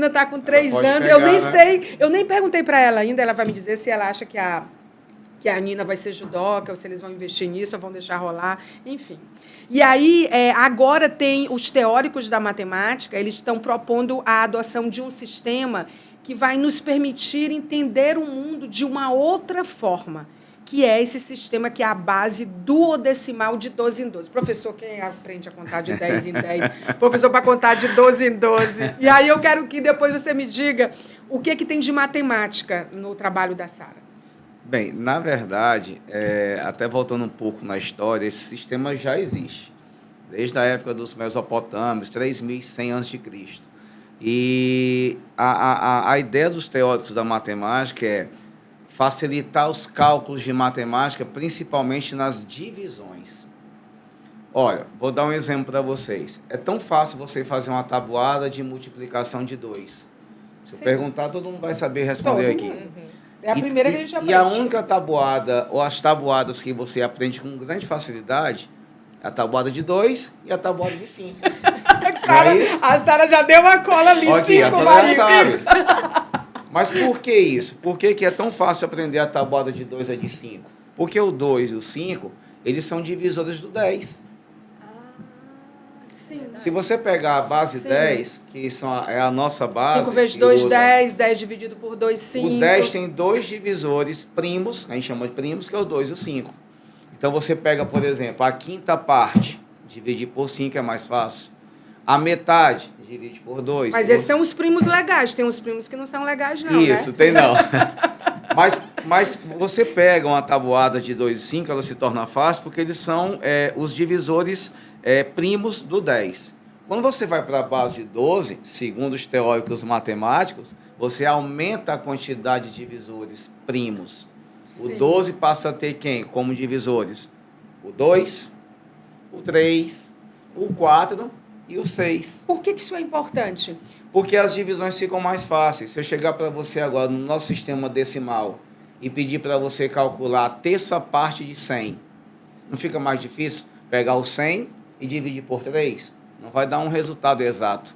[SPEAKER 1] está com 3 anos.
[SPEAKER 3] Pegar,
[SPEAKER 1] eu nem
[SPEAKER 3] né?
[SPEAKER 1] sei, eu nem perguntei para ela ainda, ela vai me dizer se ela acha que a Nina vai ser judoca, ou se eles vão investir nisso, ou vão deixar rolar, enfim. E aí, agora tem os teóricos da matemática, eles estão propondo a adoção de um sistema que vai nos permitir entender o mundo de uma outra forma, que é esse sistema que é a base duodecimal de 12 em 12. Professor, quem aprende a contar de 10 em 10? Professor, para contar de 12 em 12. E aí eu quero que depois você me diga o que tem de matemática no trabalho da Sara.
[SPEAKER 3] Bem, na verdade, até voltando um pouco na história, esse sistema já existe, desde a época dos Mesopotâmios, 3.100 a.C. E a ideia dos teóricos da matemática é facilitar os cálculos de matemática, principalmente nas divisões. Olha, vou dar um exemplo para vocês. É tão fácil você fazer uma tabuada de multiplicação de 2. Se eu perguntar, todo mundo vai saber responder aqui.
[SPEAKER 1] É a primeira que a gente aprende.
[SPEAKER 3] E a única tabuada, ou as tabuadas que você aprende com grande facilidade, é a tabuada de 2 e a tabuada de 5.
[SPEAKER 1] A Sara já deu uma cola ali, 5,
[SPEAKER 3] a Sara já sabe. Mas por que isso? Por que é tão fácil aprender a tabuada de 2 e a de 5? Porque o 2 e o 5, eles são divisores do 10.
[SPEAKER 1] Sim.
[SPEAKER 3] Se você pegar a base 10, que é a nossa base...
[SPEAKER 1] 5 vezes 2, 10. 10 dividido por 2, 5.
[SPEAKER 3] O 10 tem 2 divisores primos, a gente chama de primos, que é o 2 e o 5. Então, você pega, por exemplo, a quinta parte, dividir por 5 é mais fácil. A metade, divide por 2.
[SPEAKER 1] Mas esses são os primos legais. Tem uns primos que não são legais, não,
[SPEAKER 3] Isso,
[SPEAKER 1] né?
[SPEAKER 3] tem não. Mas você pega uma tabuada de 2 e 5, ela se torna fácil, porque eles são os divisores primos do 10. Quando você vai para a base 12, segundo os teóricos matemáticos, você aumenta a quantidade de divisores primos.
[SPEAKER 1] Sim.
[SPEAKER 3] O 12 passa a ter quem como divisores? O 2, o 3, o 4 e o 6.
[SPEAKER 1] Por que isso é importante?
[SPEAKER 3] Porque as divisões ficam mais fáceis. Se eu chegar para você agora no nosso sistema decimal e pedir para você calcular a terça parte de 100, não fica mais difícil pegar o 100 e dividir por 3? Não vai dar um resultado exato,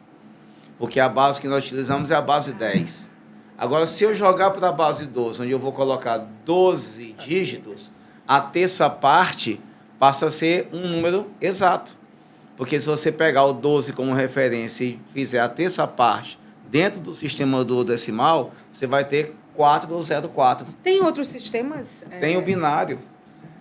[SPEAKER 3] porque a base que nós utilizamos é a base 10. Agora, se eu jogar para a base 12, onde eu vou colocar 12 dígitos, a terça parte passa a ser um número exato. Porque se você pegar o 12 como referência e fizer a terça parte dentro do sistema duodecimal, você vai ter 404.
[SPEAKER 1] Tem outros sistemas?
[SPEAKER 3] Tem o binário,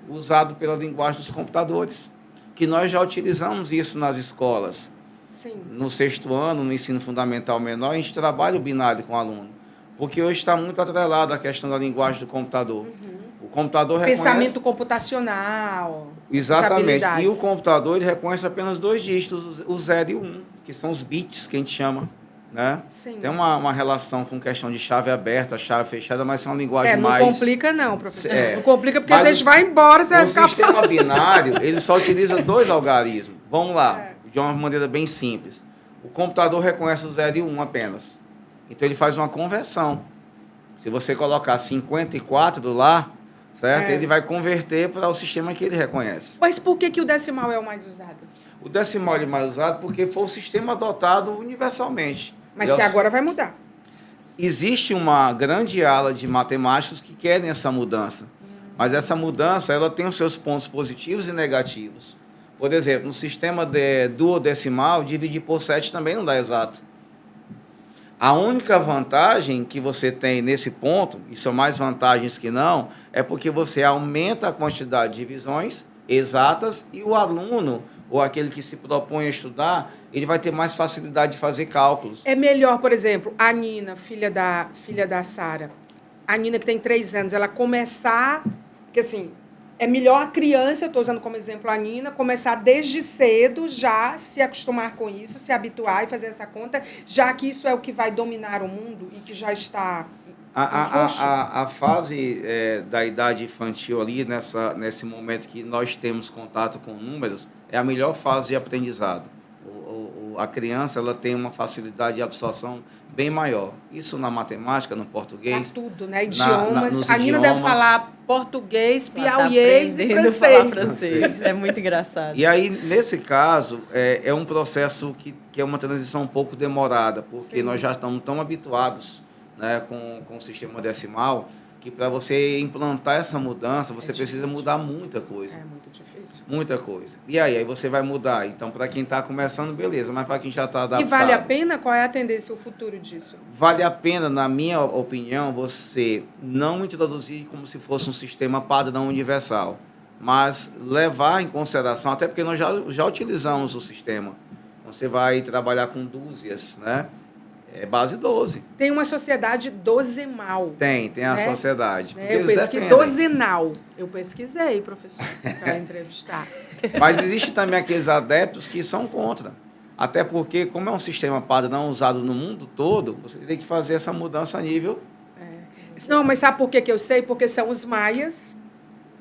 [SPEAKER 3] usado pela linguagem dos computadores, que nós já utilizamos isso nas escolas.
[SPEAKER 1] Sim.
[SPEAKER 3] No 6º ano, no ensino fundamental menor, a gente trabalha o binário com o aluno, porque hoje está muito atrelado à questão da linguagem do computador. O computador reconhece...
[SPEAKER 1] Pensamento computacional.
[SPEAKER 3] Exatamente. E o computador ele reconhece apenas 2 dígitos, o 0 e o 1, que são os bits que a gente chama. Né?
[SPEAKER 1] Sim.
[SPEAKER 3] Tem uma relação com questão de chave aberta, chave fechada, mas é uma linguagem
[SPEAKER 1] não
[SPEAKER 3] mais...
[SPEAKER 1] Não complica não, professor. Não complica porque às vezes vai embora, você
[SPEAKER 3] vai
[SPEAKER 1] ficar...
[SPEAKER 3] O sistema binário, ele só utiliza 2 algarismos. Vamos lá, de uma maneira bem simples. O computador reconhece o 0 e o 1 apenas. Então, ele faz uma conversão. Se você colocar 54 lá, certo? Ele vai converter para o sistema que ele reconhece.
[SPEAKER 1] Mas por que o decimal é o mais usado?
[SPEAKER 3] O decimal é o mais usado porque foi o sistema adotado universalmente.
[SPEAKER 1] Mas que agora vai mudar.
[SPEAKER 3] Existe uma grande ala de matemáticos que querem essa mudança. Mas essa mudança ela tem os seus pontos positivos e negativos. Por exemplo, no sistema duodecimal, dividir por 7 também não dá exato. A única vantagem que você tem nesse ponto, e são mais vantagens que não, é porque você aumenta a quantidade de divisões exatas e o aluno, ou aquele que se propõe a estudar, ele vai ter mais facilidade de fazer cálculos.
[SPEAKER 1] É melhor, por exemplo, a Nina, filha da Sara, a Nina que tem 3 anos, ela começar, porque assim, é melhor a criança, eu estou usando como exemplo a Nina, começar desde cedo já se acostumar com isso, se habituar e fazer essa conta, já que isso é o que vai dominar o mundo e que já está...
[SPEAKER 3] A fase da idade infantil ali, nesse momento que nós temos contato com números, é a melhor fase de aprendizado. A criança ela tem uma facilidade de absorção bem maior. Isso na matemática, no português.
[SPEAKER 1] Pra tudo, né? Idiomas.
[SPEAKER 3] A
[SPEAKER 1] Nina deve falar português, piauiês e francês.
[SPEAKER 2] Falar francês. É muito engraçado.
[SPEAKER 3] E aí, nesse caso, é um processo que é uma transição um pouco demorada, porque Sim. nós já estamos tão habituados, né, com o sistema decimal, que para você implantar essa mudança, você precisa mudar muita coisa.
[SPEAKER 1] É muito difícil.
[SPEAKER 3] Muita coisa. E aí você vai mudar. Então, para quem está começando, beleza. Mas para quem já está adaptado...
[SPEAKER 1] E vale a pena? Qual é a tendência, o futuro disso?
[SPEAKER 3] Vale a pena, na minha opinião, você não introduzir como se fosse um sistema padrão universal, mas levar em consideração, até porque nós já utilizamos o sistema. Você vai trabalhar com dúzias, né? É base 12.
[SPEAKER 1] Tem uma sociedade dozemal.
[SPEAKER 3] Tem a sociedade.
[SPEAKER 1] Eu pesquisei dozenal. Eu pesquisei, professor, para entrevistar.
[SPEAKER 3] Mas existe também aqueles adeptos que são contra. Até porque, como é um sistema padrão usado no mundo todo, você tem que fazer essa mudança a nível...
[SPEAKER 1] Não, mas sabe por que eu sei? Porque são os maias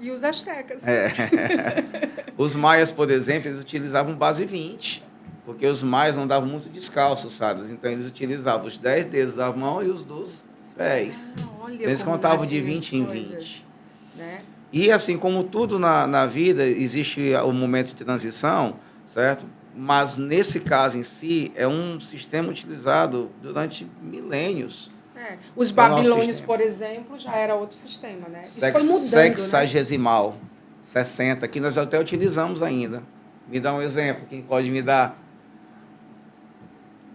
[SPEAKER 1] e os astecas.
[SPEAKER 3] Os maias, por exemplo, eles utilizavam base 20. Porque os maias não davam muito descalços, sabe? Então, eles utilizavam os 10 dedos da mão e os dos pés.
[SPEAKER 1] Olha,
[SPEAKER 3] então, eles contavam de 20 em 20.
[SPEAKER 1] Né?
[SPEAKER 3] E, assim, como tudo na vida, existe o momento de transição, certo? Mas, nesse caso em si, é um sistema utilizado durante milênios.
[SPEAKER 1] Os babilônios, por exemplo, já era outro sistema, né? Isso foi mudando,
[SPEAKER 3] sexagesimal, 60, que nós até utilizamos ainda. Me dá um exemplo, quem pode me dar?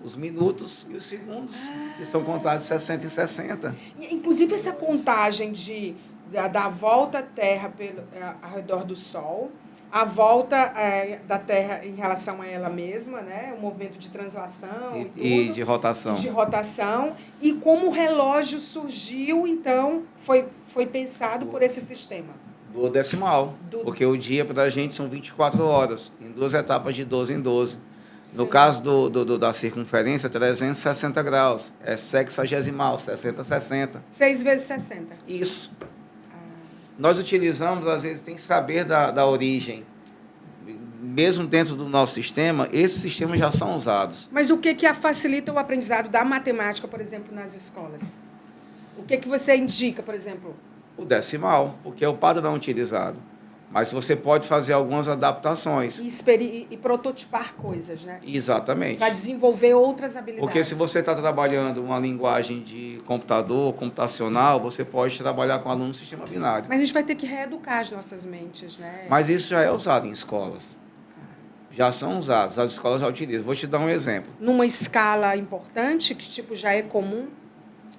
[SPEAKER 3] Os minutos e os segundos, que são contados de 60 em 60.
[SPEAKER 1] Inclusive, essa contagem da volta à Terra ao redor do Sol, a volta da Terra em relação a ela mesma, né? O movimento de translação
[SPEAKER 3] e de rotação.
[SPEAKER 1] E como o relógio surgiu, então, foi pensado por esse sistema.
[SPEAKER 3] Do decimal, porque o dia para a gente são 24 horas, em 2 etapas de 12 em 12. No
[SPEAKER 1] Sim.
[SPEAKER 3] caso da circunferência, 360 graus. É sexagesimal, 60, 60.
[SPEAKER 1] 6 vezes 60.
[SPEAKER 3] Isso. Nós utilizamos, às vezes, tem que saber da origem. Mesmo dentro do nosso sistema, esses sistemas já são usados.
[SPEAKER 1] Mas o que facilita o aprendizado da matemática, por exemplo, nas escolas? O que você indica, por exemplo?
[SPEAKER 3] O decimal, porque é o padrão utilizado. Mas você pode fazer algumas adaptações.
[SPEAKER 1] E prototipar coisas, né?
[SPEAKER 3] Exatamente.
[SPEAKER 1] Para desenvolver outras habilidades.
[SPEAKER 3] Porque se você está trabalhando uma linguagem de computador, computacional, você pode trabalhar com aluno no sistema binário.
[SPEAKER 1] Mas a gente vai ter que reeducar as nossas mentes, né?
[SPEAKER 3] Mas isso já é usado em escolas. Já são usados, as escolas já utilizam. Vou te dar um exemplo.
[SPEAKER 1] Numa escala importante, que tipo já é comum?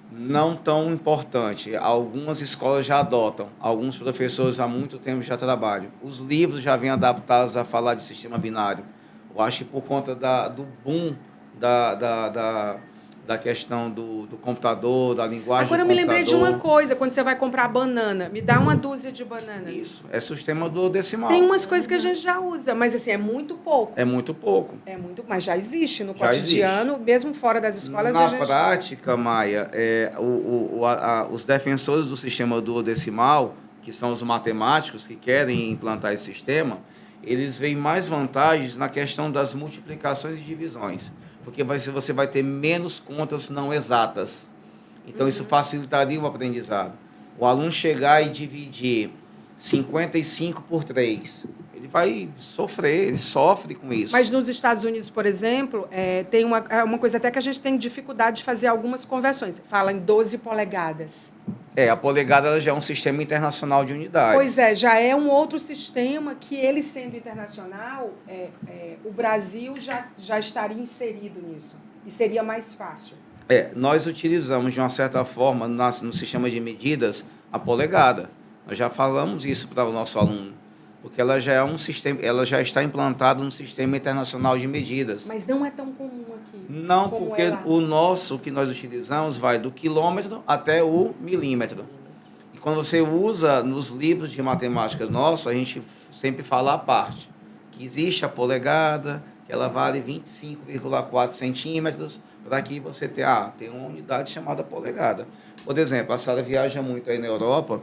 [SPEAKER 3] Não tão importante. Algumas escolas já adotam. Alguns professores há muito tempo já trabalham. Os livros já vêm adaptados a falar de sistema binário. Eu acho que por conta do boom da questão do computador, da linguagem do computador.
[SPEAKER 1] Agora eu me lembrei de uma coisa, quando você vai comprar banana, me dá uma dúzia de bananas.
[SPEAKER 3] Isso, é sistema duodecimal.
[SPEAKER 1] Tem umas coisas que a gente já usa, mas assim, é muito pouco.
[SPEAKER 3] É muito pouco.
[SPEAKER 1] Mas já existe no cotidiano, existe. Mesmo fora das escolas.
[SPEAKER 3] Na prática, Maia, os defensores do sistema duodecimal, que são os matemáticos que querem implantar esse sistema, eles veem mais vantagens na questão das multiplicações e divisões. Porque você vai ter menos contas não exatas. Então, isso facilitaria o aprendizado. O aluno chegar e dividir 55 por 3, ele vai sofrer, ele sofre com isso.
[SPEAKER 1] Mas nos Estados Unidos, por exemplo, tem uma coisa até que a gente tem dificuldade de fazer algumas conversões. Fala em 12 polegadas.
[SPEAKER 3] A polegada ela já é um sistema internacional de unidades.
[SPEAKER 1] Pois é, já é um outro sistema que, ele sendo internacional, o Brasil já estaria inserido nisso. E seria mais fácil.
[SPEAKER 3] Nós utilizamos, de uma certa forma, no sistema de medidas, a polegada. Nós já falamos isso para o nosso aluno, porque ela já é um sistema, ela já está implantada no sistema internacional de medidas.
[SPEAKER 1] Mas não é tão comum aqui.
[SPEAKER 3] Não, porque o que nós utilizamos vai do quilômetro até o milímetro. E quando você usa nos livros de matemática nossos, a gente sempre fala à parte, que existe a polegada, que ela vale 25,4 centímetros, para que você tem uma unidade chamada polegada. Por exemplo, a Sara viaja muito aí na Europa,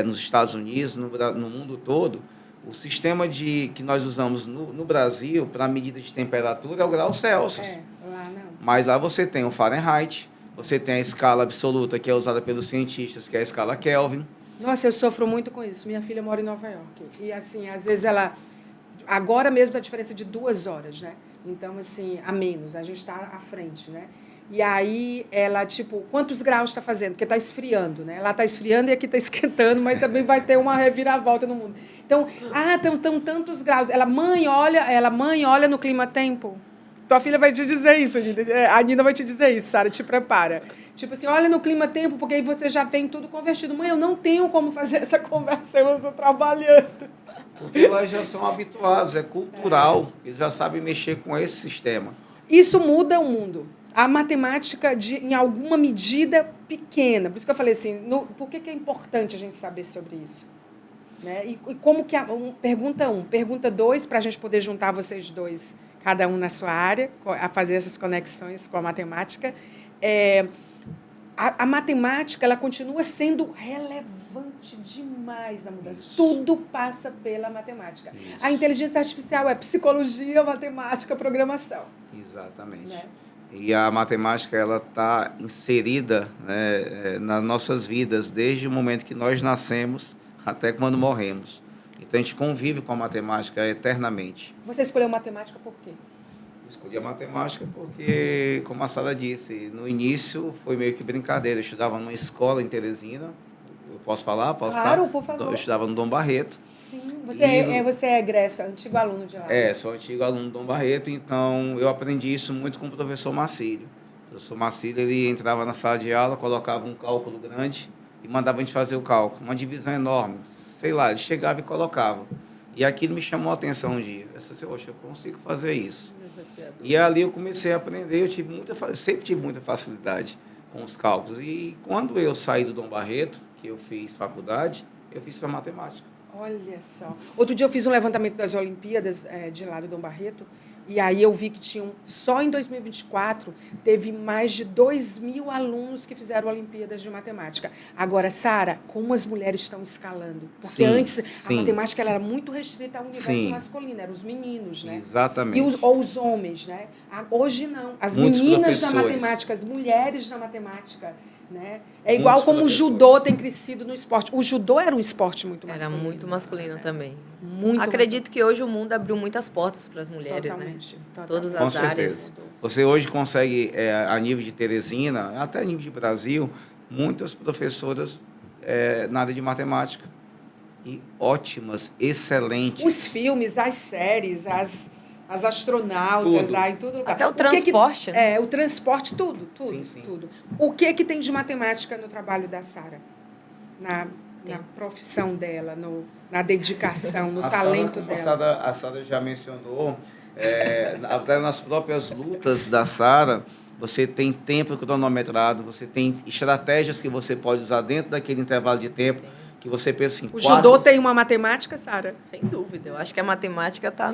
[SPEAKER 3] nos Estados Unidos, no mundo todo. O sistema que nós usamos no Brasil para medida de temperatura é o grau Celsius.
[SPEAKER 1] Lá não.
[SPEAKER 3] Mas lá você tem o Fahrenheit, você tem a escala absoluta, que é usada pelos cientistas, que é a escala Kelvin.
[SPEAKER 1] Nossa, eu sofro muito com isso. Minha filha mora em Nova York. E, assim, às vezes ela... Agora mesmo a diferença de 2 horas, né? Então, assim, a menos. A gente está à frente, né? E aí, ela, tipo, quantos graus está fazendo? Porque está esfriando, né? Lá está esfriando e aqui está esquentando, mas também vai ter uma reviravolta no mundo. Então, estão tantos graus. Mãe, olha no clima-tempo. Tua filha vai te dizer isso, a Nina vai te dizer isso, Sara, te prepara. Tipo assim, olha no clima-tempo, porque aí você já vem tudo convertido. Mãe, eu não tenho como fazer essa conversa, eu estou trabalhando.
[SPEAKER 3] Porque elas já são habituadas, é cultural, eles já sabem mexer com esse sistema.
[SPEAKER 1] Isso muda o mundo. A matemática, em alguma medida pequena. Por isso que eu falei assim, por que é importante a gente saber sobre isso? Né? E como que... Pergunta 1. Pergunta 2, para a gente poder juntar vocês dois, cada um na sua área, a fazer essas conexões com a matemática. A matemática, ela continua sendo relevante demais na mudança. Isso. Tudo passa pela matemática. Isso. A inteligência artificial é psicologia, matemática, programação.
[SPEAKER 3] Exatamente. Né? E a matemática, ela está inserida, né, nas nossas vidas, desde o momento que nós nascemos até quando morremos. Então, a gente convive com a matemática eternamente.
[SPEAKER 1] Você escolheu matemática por quê?
[SPEAKER 3] Eu escolhi a matemática porque, como a Sara disse, no início foi meio que brincadeira. Eu estudava numa escola em Teresina. Eu posso falar?
[SPEAKER 1] Claro, por favor.
[SPEAKER 3] Eu estudava no Dom Barreto.
[SPEAKER 1] Sim, você é egresso, antigo aluno de lá.
[SPEAKER 3] Sou antigo aluno do Dom Barreto, então eu aprendi isso muito com o professor Marcílio. O professor Marcílio, ele entrava na sala de aula, colocava um cálculo grande e mandava a gente fazer o cálculo. Uma divisão enorme, sei lá, ele chegava e colocava. E aquilo me chamou a atenção um dia. Eu disse assim, eu consigo fazer isso. E ali eu comecei a aprender, eu sempre tive muita facilidade com os cálculos. E quando eu saí do Dom Barreto, que eu fiz faculdade, eu fiz para matemática.
[SPEAKER 1] Olha só. Outro dia eu fiz um levantamento das Olimpíadas de lá do Dom Barreto, e aí eu vi que só em 2024, teve mais de 2.000 alunos que fizeram Olimpíadas de Matemática. Agora, Sara, como as mulheres estão escalando? Porque antes a matemática ela era muito restrita ao universo masculino, eram os meninos, né?
[SPEAKER 3] Exatamente.
[SPEAKER 1] Ou os homens, né? Hoje não. As
[SPEAKER 3] muitos
[SPEAKER 1] meninas na matemática, as mulheres na matemática. Né? É igual como o judô tem crescido no esporte. O judô era um esporte muito masculino.
[SPEAKER 2] Era muito masculino também.
[SPEAKER 1] Muito
[SPEAKER 2] Acredito masculino. Que hoje o mundo abriu muitas portas para as mulheres,
[SPEAKER 1] totalmente,
[SPEAKER 2] né?
[SPEAKER 1] Totalmente.
[SPEAKER 2] Todas as
[SPEAKER 3] Com
[SPEAKER 2] áreas.
[SPEAKER 3] Certeza. Você hoje consegue, a nível de Teresina, até a nível de Brasil, muitas professoras na área de matemática. E ótimas, excelentes.
[SPEAKER 1] Os filmes, as séries, as astronautas
[SPEAKER 3] tudo.
[SPEAKER 1] Lá em tudo lugar.
[SPEAKER 2] Até o transporte.
[SPEAKER 1] O transporte, tudo.
[SPEAKER 3] Sim.
[SPEAKER 1] Tudo. O que tem de matemática no trabalho da Sara? Na profissão dela, na dedicação, no talento dela?
[SPEAKER 3] A Sara já mencionou, até nas próprias lutas da Sara, você tem tempo cronometrado, você tem estratégias que você pode usar dentro daquele intervalo de tempo, que você pensa assim...
[SPEAKER 1] O judô tem uma matemática, Sara?
[SPEAKER 2] Sem dúvida. Eu acho que a matemática está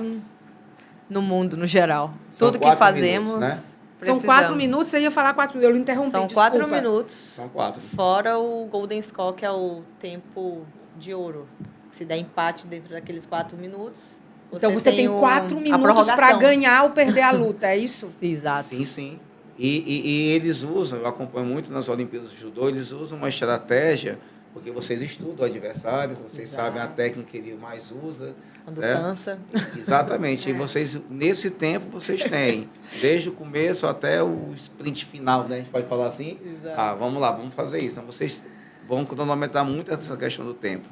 [SPEAKER 2] no mundo, no geral. Tudo que fazemos...
[SPEAKER 3] Minutos, né?
[SPEAKER 1] São 4 minutos, você ia falar 4 minutos, eu lhe interrompi,
[SPEAKER 2] São
[SPEAKER 1] desculpa.
[SPEAKER 2] 4 minutos.
[SPEAKER 3] São 4.
[SPEAKER 2] Fora o Golden Score, que é o tempo de ouro. Se der empate dentro daqueles 4 minutos...
[SPEAKER 1] Então você tem 4 minutos para ganhar ou perder a luta, é isso?
[SPEAKER 2] Sim, exato.
[SPEAKER 3] Sim. E eles usam, eu acompanho muito nas Olimpíadas de Judô, eles usam uma estratégia, porque vocês estudam o adversário, vocês sabem a técnica que ele mais usa.
[SPEAKER 2] Quando cansa.
[SPEAKER 3] Exatamente. E vocês, nesse tempo, vocês têm, desde o começo até o sprint final, né? A gente pode falar assim.
[SPEAKER 2] Exato.
[SPEAKER 3] Vamos lá, vamos fazer isso. Então, vocês vão cronometrar muito essa questão do tempo.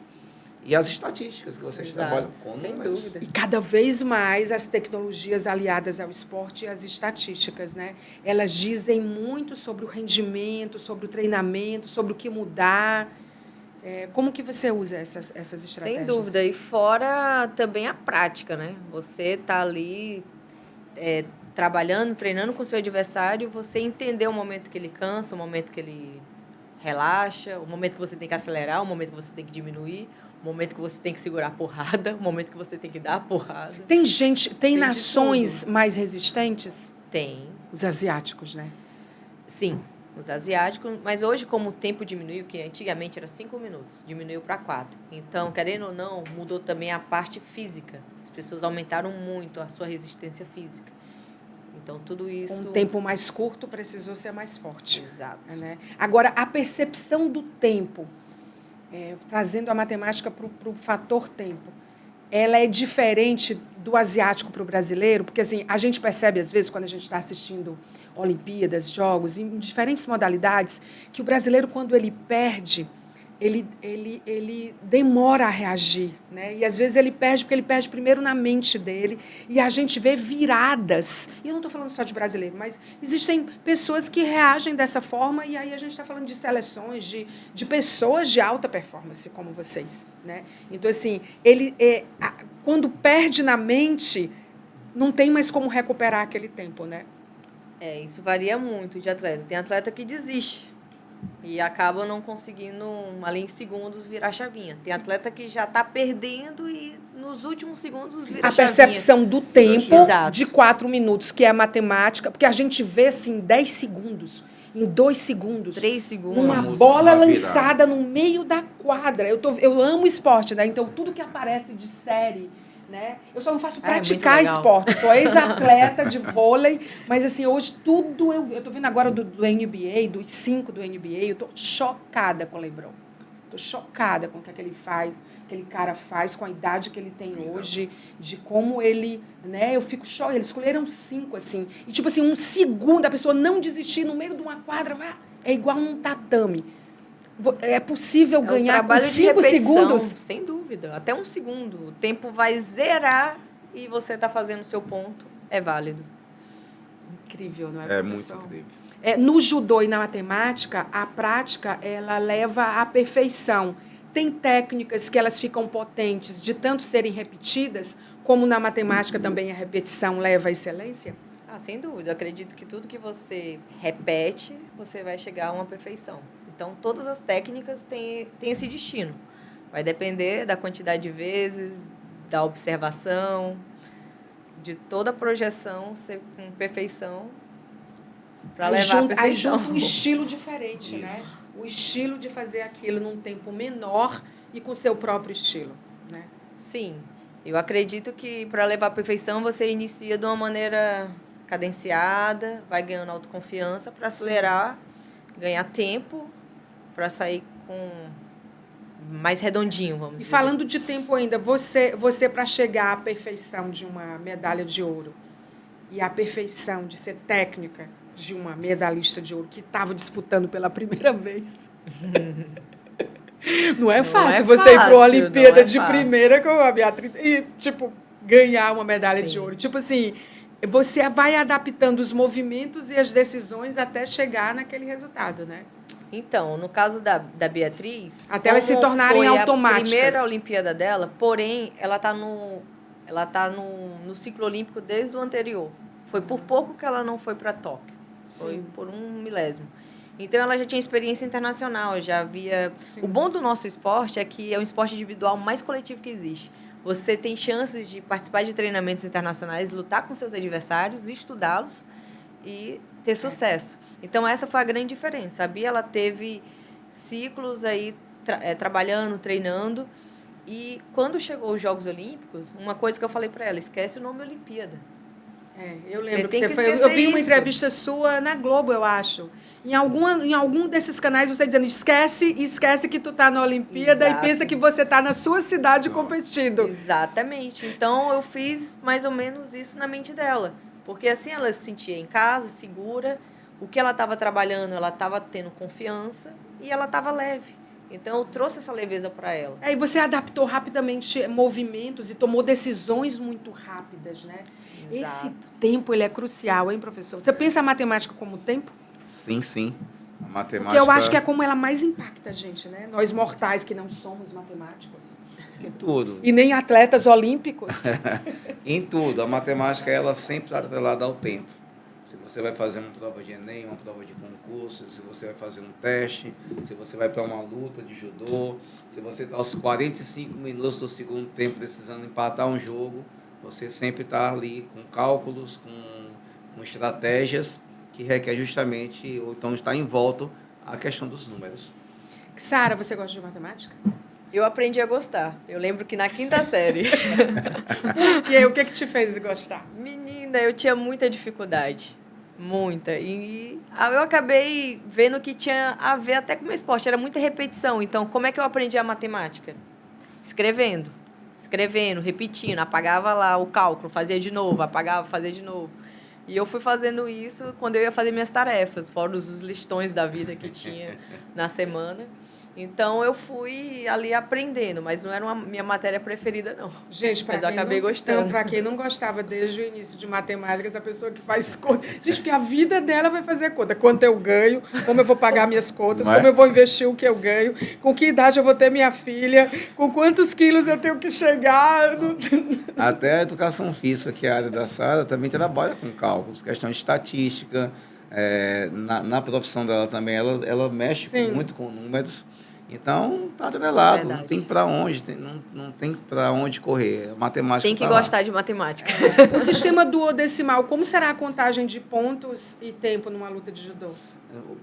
[SPEAKER 3] E as estatísticas que vocês trabalham com
[SPEAKER 2] sem
[SPEAKER 3] números.
[SPEAKER 2] dúvida.
[SPEAKER 1] E cada vez mais as tecnologias aliadas ao esporte e as estatísticas, né? Elas dizem muito sobre o rendimento, sobre o treinamento, sobre o que mudar. Como que você usa essas estratégias?
[SPEAKER 2] Sem dúvida. E fora também a prática, né? Você está ali trabalhando, treinando com o seu adversário, você entender o momento que ele cansa, o momento que ele relaxa, o momento que você tem que acelerar, o momento que você tem que diminuir, o momento que você tem que segurar a porrada, o momento que você tem que dar a porrada.
[SPEAKER 1] Tem nações mais resistentes?
[SPEAKER 2] Tem.
[SPEAKER 1] Os asiáticos, né?
[SPEAKER 2] Sim, os asiáticos. Mas hoje, como o tempo diminuiu, que antigamente era 5 minutos, diminuiu para 4. Então, querendo ou não, mudou também a parte física. As pessoas aumentaram muito a sua resistência física. Então, tudo isso...
[SPEAKER 1] Um tempo mais curto precisou ser mais forte.
[SPEAKER 2] Exato.
[SPEAKER 1] Né? Agora, a percepção do tempo, trazendo a matemática para o fator tempo, ela é diferente do asiático para o brasileiro? Porque assim, a gente percebe, às vezes, quando a gente está assistindo Olimpíadas, jogos, em diferentes modalidades, que o brasileiro, quando ele perde, ele demora a reagir, né? E às vezes ele perde porque ele perde primeiro na mente dele, e a gente vê viradas. E eu não estou falando só de brasileiro, mas existem pessoas que reagem dessa forma, e aí a gente está falando de seleções, de pessoas de alta performance como vocês, né? Então, assim, quando perde na mente, não tem mais como recuperar aquele tempo, né?
[SPEAKER 2] Isso varia muito de atleta. Tem atleta que desiste e acaba não conseguindo, ali em segundos, virar a chavinha. Tem atleta que já está perdendo e nos últimos segundos vira a chavinha.
[SPEAKER 1] A percepção do tempo.
[SPEAKER 2] Exato.
[SPEAKER 1] De 4 minutos, que é a matemática, porque a gente vê assim, 10 segundos, em 2 segundos.
[SPEAKER 2] 3 segundos.
[SPEAKER 1] Uma bola lançada no meio da quadra. Eu amo esporte, né? Então, tudo que aparece de série, né? Eu só não faço praticar esporte, eu sou ex-atleta de vôlei, mas assim, hoje tudo eu tô vendo agora do NBA, dos 5 do NBA, eu tô chocada com o LeBron. Tô chocada com o que aquele cara faz, com a idade que ele tem hoje, de como ele, né? Eu fico chocada, eles escolheram 5 assim. E tipo assim, um segundo a pessoa não desistir no meio de uma quadra, é igual num tatame. É possível ganhar com 5 segundos?
[SPEAKER 2] Sem dúvida. Até 1 segundo. O tempo vai zerar e você está fazendo o seu ponto. É válido.
[SPEAKER 1] Incrível, não é,
[SPEAKER 3] professor?
[SPEAKER 1] Muito
[SPEAKER 3] incrível.
[SPEAKER 1] No judô e na matemática, a prática ela leva à perfeição. Tem técnicas que elas ficam potentes de tanto serem repetidas, como na matemática também a repetição leva à excelência?
[SPEAKER 2] Sem dúvida. Eu acredito que tudo que você repete, você vai chegar a uma perfeição. Então, todas as técnicas têm esse destino. Vai depender da quantidade de vezes, da observação, de toda a projeção ser com perfeição para levar à perfeição.
[SPEAKER 1] Aí junto um estilo diferente, né? O estilo de fazer aquilo num tempo menor e com o seu próprio estilo, né?
[SPEAKER 2] Sim. Eu acredito que para levar à perfeição você inicia de uma maneira cadenciada, vai ganhando autoconfiança para acelerar, ganhar tempo, para sair com mais redondinho, vamos dizer.
[SPEAKER 1] E falando de tempo ainda, você para chegar à perfeição de uma medalha de ouro e à perfeição de ser técnica de uma medalhista de ouro que estava disputando pela primeira vez. Não é fácil você ir para a Olimpíada de primeira com a Beatriz e, tipo, ganhar uma medalha de ouro. Tipo assim, você vai adaptando os movimentos e as decisões até chegar naquele resultado, né?
[SPEAKER 2] Então, no caso da Beatriz...
[SPEAKER 1] Até elas se tornarem automáticas.
[SPEAKER 2] A primeira Olimpíada dela, porém, ela está no ciclo olímpico desde o anterior. Foi por pouco que ela não foi para Tóquio. Foi por 1 milésimo. Então, ela já tinha experiência internacional, já havia... Sim. O bom do nosso esporte é que é um esporte individual mais coletivo que existe. Você tem chances de participar de treinamentos internacionais, lutar com seus adversários, estudá-los e ter sucesso. Então, essa foi a grande diferença. A Bia, ela teve ciclos aí trabalhando, treinando. E quando chegou os Jogos Olímpicos, uma coisa que eu falei para ela, esquece o nome Olimpíada.
[SPEAKER 1] Eu lembro que você foi. Eu vi uma entrevista sua na Globo, eu acho. Em algum desses canais, você dizendo, esquece que tu tá na Olimpíada. Exato. E pensa que você tá na sua cidade competindo.
[SPEAKER 2] Exatamente. Então, eu fiz mais ou menos isso na mente dela. Porque assim ela se sentia em casa, segura. O que ela estava trabalhando, ela estava tendo confiança e ela estava leve. Então, eu trouxe essa leveza para ela.
[SPEAKER 1] E você adaptou rapidamente movimentos e tomou decisões muito rápidas, né?
[SPEAKER 2] Exato.
[SPEAKER 1] Esse tempo, ele é crucial, hein, professor? Você pensa a matemática como tempo?
[SPEAKER 3] Sim, sim. A matemática...
[SPEAKER 1] Porque eu acho que é como ela mais impacta a gente, né? Nós mortais que não somos matemáticos.
[SPEAKER 3] Em tudo.
[SPEAKER 1] E nem atletas olímpicos.
[SPEAKER 3] Em tudo. A matemática, ela sempre está atrelada ao tempo. Se você vai fazer uma prova de Enem, uma prova de concurso, se você vai fazer um teste, se você vai para uma luta de judô, se você está aos 45 minutos do segundo tempo precisando empatar um jogo, você sempre está ali com cálculos, com estratégias que requer justamente, ou então está em volta a questão dos números.
[SPEAKER 1] Sara, você gosta de matemática?
[SPEAKER 2] Eu aprendi a gostar. Eu lembro que na 5ª série...
[SPEAKER 1] E aí, o que te fez gostar?
[SPEAKER 2] Menina, eu tinha muita dificuldade. Muita. E eu acabei vendo que tinha a ver até com o meu esporte. Era muita repetição. Então, como é que eu aprendi a matemática? Escrevendo, repetindo. Apagava lá o cálculo, fazia de novo, apagava, fazia de novo. E eu fui fazendo isso quando eu ia fazer minhas tarefas, fora os listões da vida que tinha na semana. Então, eu fui ali aprendendo, mas não era minha matéria preferida, não.
[SPEAKER 1] Gente,
[SPEAKER 2] mas eu acabei gostando.
[SPEAKER 1] Então, para quem não gostava desde o início de matemática, essa pessoa que faz conta. Gente, porque a vida dela vai fazer conta. Quanto eu ganho, como eu vou pagar minhas contas, como eu vou investir o que eu ganho, com que idade eu vou ter minha filha, com quantos quilos eu tenho que chegar.
[SPEAKER 3] Até a educação física, que é a área da Sara, também trabalha com cálculos, questão de estatística. Na profissão dela também, ela mexe muito com números. Então, está atrelado, não tem para onde, não tem para onde correr. A matemática
[SPEAKER 2] tem que gostar de matemática.
[SPEAKER 1] O sistema duodecimal, como será a contagem de pontos e tempo numa luta de judô?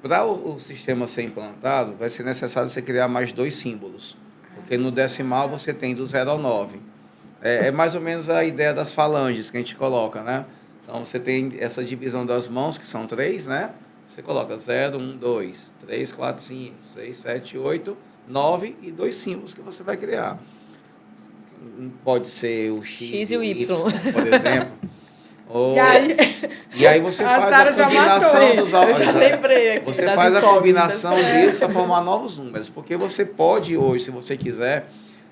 [SPEAKER 3] Para o sistema ser implantado, vai ser necessário você criar mais 2 símbolos, porque no decimal você tem do 0 ao 9. É mais ou menos a ideia das falanges que a gente coloca, né? Então, você tem essa divisão das mãos, que são 3, né? Você coloca 0, 1, 2, 3, 4, 5, 6, 7, 8, 9 e 2 símbolos que você vai criar. Pode ser o X e o Y, por exemplo. E aí você faz a combinação dos
[SPEAKER 2] altos. Eu já lembrei aqui.
[SPEAKER 3] Você faz a combinação disso para formar novos números. Porque você pode hoje, se você quiser,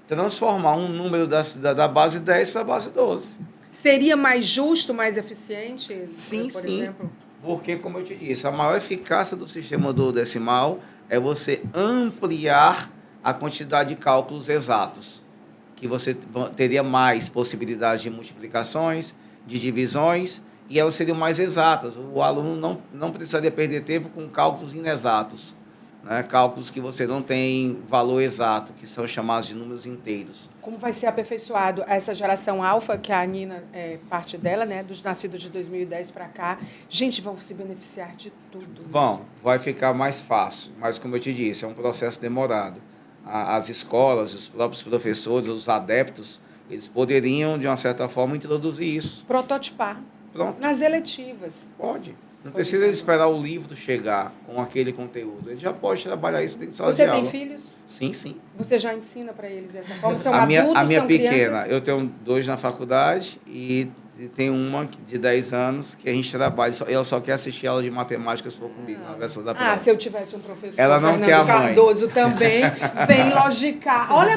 [SPEAKER 3] transformar um número da base 10 para a base 12.
[SPEAKER 1] Seria mais justo, mais eficiente?
[SPEAKER 3] Sim, por exemplo? Porque, como eu te disse, a maior eficácia do sistema duodecimal é você ampliar a quantidade de cálculos exatos, que você teria mais possibilidades de multiplicações, de divisões, e elas seriam mais exatas. O aluno não precisaria perder tempo com cálculos inexatos, né? Cálculos que você não tem valor exato, que são chamados de números inteiros.
[SPEAKER 1] Como vai ser aperfeiçoado essa geração alfa, que a Nina é parte dela, né? Dos nascidos de 2010 para cá. Gente, vão se beneficiar de tudo.
[SPEAKER 3] Vai ficar mais fácil, mas como eu te disse, é um processo demorado. As escolas, os próprios professores, os adeptos, eles poderiam, de uma certa forma, introduzir isso.
[SPEAKER 1] Prototipar.
[SPEAKER 3] Pronto.
[SPEAKER 1] Nas eletivas.
[SPEAKER 3] Pode. Não precisa esperar o livro chegar com aquele conteúdo. Ele já pode trabalhar isso dentro de sala de aula.
[SPEAKER 1] Você tem filhos?
[SPEAKER 3] Sim, sim.
[SPEAKER 1] Você já ensina para eles dessa forma? São adultos,
[SPEAKER 3] a minha
[SPEAKER 1] são
[SPEAKER 3] pequena,
[SPEAKER 1] crianças?
[SPEAKER 3] eu tenho 2 na faculdade e tem uma de 10 anos que a gente trabalha. Ela só quer assistir aula de matemática se for comigo na versão da prova.
[SPEAKER 1] Se eu tivesse um professor,
[SPEAKER 3] ela não
[SPEAKER 1] Fernando
[SPEAKER 3] quer a mãe.
[SPEAKER 1] Cardoso também, vem logicar. Olha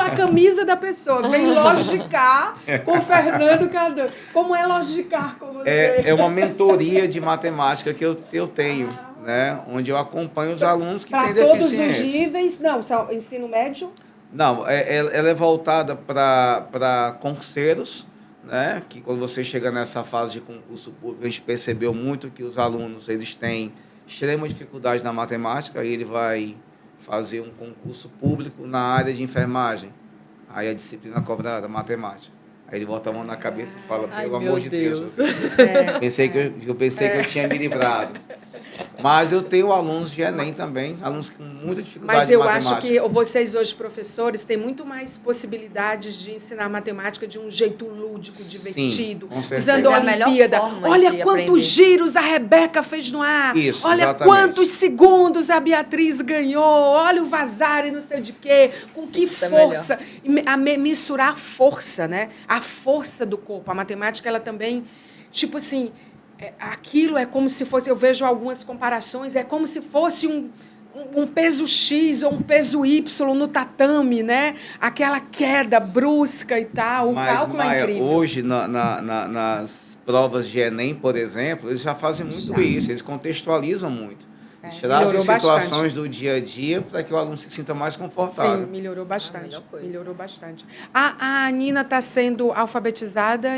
[SPEAKER 1] a camisa da pessoa, vem logicar com o Fernando Cardoso. Como é logicar com você?
[SPEAKER 3] É uma mentoria de matemática que eu tenho, né? Onde eu acompanho os alunos que têm deficiência.
[SPEAKER 1] Para todos os níveis? Não, só ensino médio?
[SPEAKER 3] Não, ela é voltada para concurseiros, né? Que quando você chega nessa fase de concurso público, a gente percebeu muito que os alunos eles têm extrema dificuldade na matemática e ele vai fazer um concurso público na área de enfermagem. Aí a disciplina cobrada, matemática. Aí ele bota a mão na cabeça e fala, pelo amor de Deus. Eu pensei que eu tinha me livrado. Mas eu tenho alunos de Enem também, alunos com muita dificuldade em matemática.
[SPEAKER 1] Mas eu acho que vocês hoje, professores, têm muito mais possibilidades de ensinar matemática de um jeito lúdico, divertido.
[SPEAKER 3] Sim, com certeza.
[SPEAKER 1] Usando a Olimpíada. Olha quantos giros a Rebeca fez no ar.
[SPEAKER 3] Isso,
[SPEAKER 1] olha
[SPEAKER 3] exatamente.
[SPEAKER 1] Quantos segundos a Beatriz ganhou. Olha o Vasari, não sei de quê. Com que força. Mensurar a força, né? A força do corpo. A matemática, ela também, tipo assim... aquilo é como se fosse, eu vejo algumas comparações, é como se fosse um peso X ou um peso Y no tatame, né? Aquela queda brusca e tal. O cálculo é incrível.
[SPEAKER 3] Hoje, nas provas de Enem, por exemplo, eles já fazem muito isso, eles contextualizam muito. Eles trazem situações do dia a dia para que o aluno se sinta mais confortável.
[SPEAKER 1] Sim, melhorou bastante. A Nina está sendo alfabetizada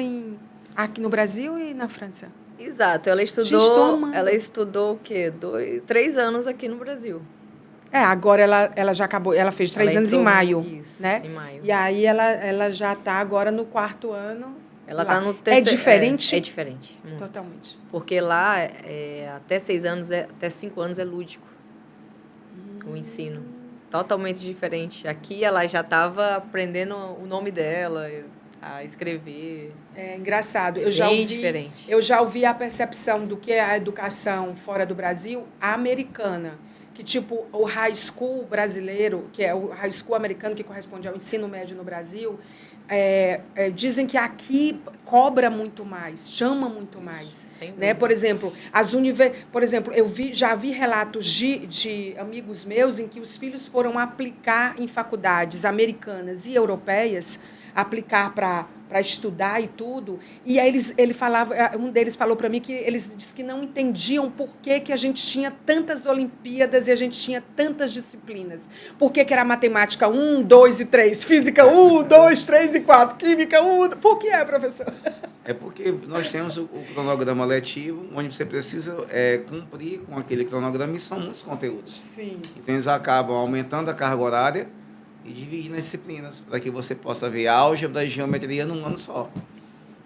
[SPEAKER 1] aqui no Brasil e na França?
[SPEAKER 2] Exato, ela estudou o quê? 3 anos aqui no Brasil.
[SPEAKER 1] Agora ela já acabou, ela fez 3 anos em maio,
[SPEAKER 2] isso,
[SPEAKER 1] né?
[SPEAKER 2] Em maio.
[SPEAKER 1] E aí ela já está agora no 4º ano.
[SPEAKER 2] Ela está no terceiro.
[SPEAKER 1] É diferente?
[SPEAKER 2] É diferente. Muito.
[SPEAKER 1] Totalmente.
[SPEAKER 2] Porque lá, até 5 anos é lúdico. O ensino. Totalmente diferente. Aqui ela já estava aprendendo o nome dela, a escrever.
[SPEAKER 1] É engraçado.
[SPEAKER 2] Diferente.
[SPEAKER 1] Eu já ouvi a percepção do que é a educação fora do Brasil, a americana. Que, tipo, o high school brasileiro, que é o high school americano, que corresponde ao ensino médio no Brasil, dizem que aqui cobra muito mais, chama muito mais. Né? Por exemplo, já vi relatos de amigos meus em que os filhos foram aplicar em faculdades americanas e europeias, aplicar para estudar e tudo, e aí ele falava, um deles falou para mim que eles disse que não entendiam por que a gente tinha tantas Olimpíadas e a gente tinha tantas disciplinas. Por que era matemática 1, 2 e 3, física 1, 2, 3 e 4, química 1... Por que professor?
[SPEAKER 3] É porque nós temos o cronograma letivo, onde você precisa cumprir com aquele cronograma, e são muitos conteúdos.
[SPEAKER 1] Sim.
[SPEAKER 3] Então eles acabam aumentando a carga horária e dividindo as disciplinas, para que você possa ver álgebra e geometria num ano só.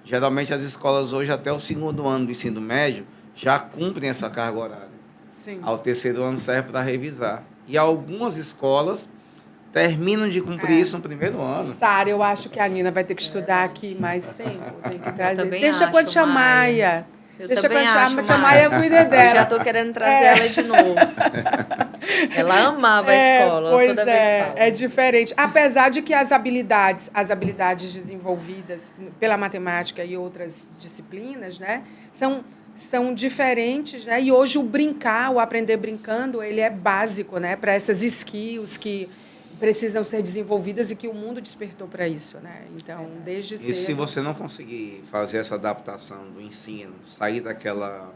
[SPEAKER 3] Geralmente as escolas hoje, até o 2º ano do ensino médio, já cumprem essa carga horária.
[SPEAKER 1] Sim.
[SPEAKER 3] Ao 3º ano serve para revisar. E algumas escolas terminam de cumprir isso no 1º ano.
[SPEAKER 1] Sara, eu acho que a Nina vai ter que estudar aqui mais tempo. Tem que trazer.
[SPEAKER 2] Deixa
[SPEAKER 1] com a tia Maia.
[SPEAKER 2] Deixa com a
[SPEAKER 1] tia Maia cuida dela.
[SPEAKER 2] Eu já estou querendo trazer ela de novo. Ela amava a escola, toda vez fala.
[SPEAKER 1] É diferente. Apesar de que as habilidades desenvolvidas pela matemática e outras disciplinas, né, são diferentes, né? E hoje o aprender brincando, ele é básico, né, para essas skills que precisam ser desenvolvidas e que o mundo despertou para isso, né? Então, desde cedo...
[SPEAKER 3] E se você não conseguir fazer essa adaptação do ensino, sair daquela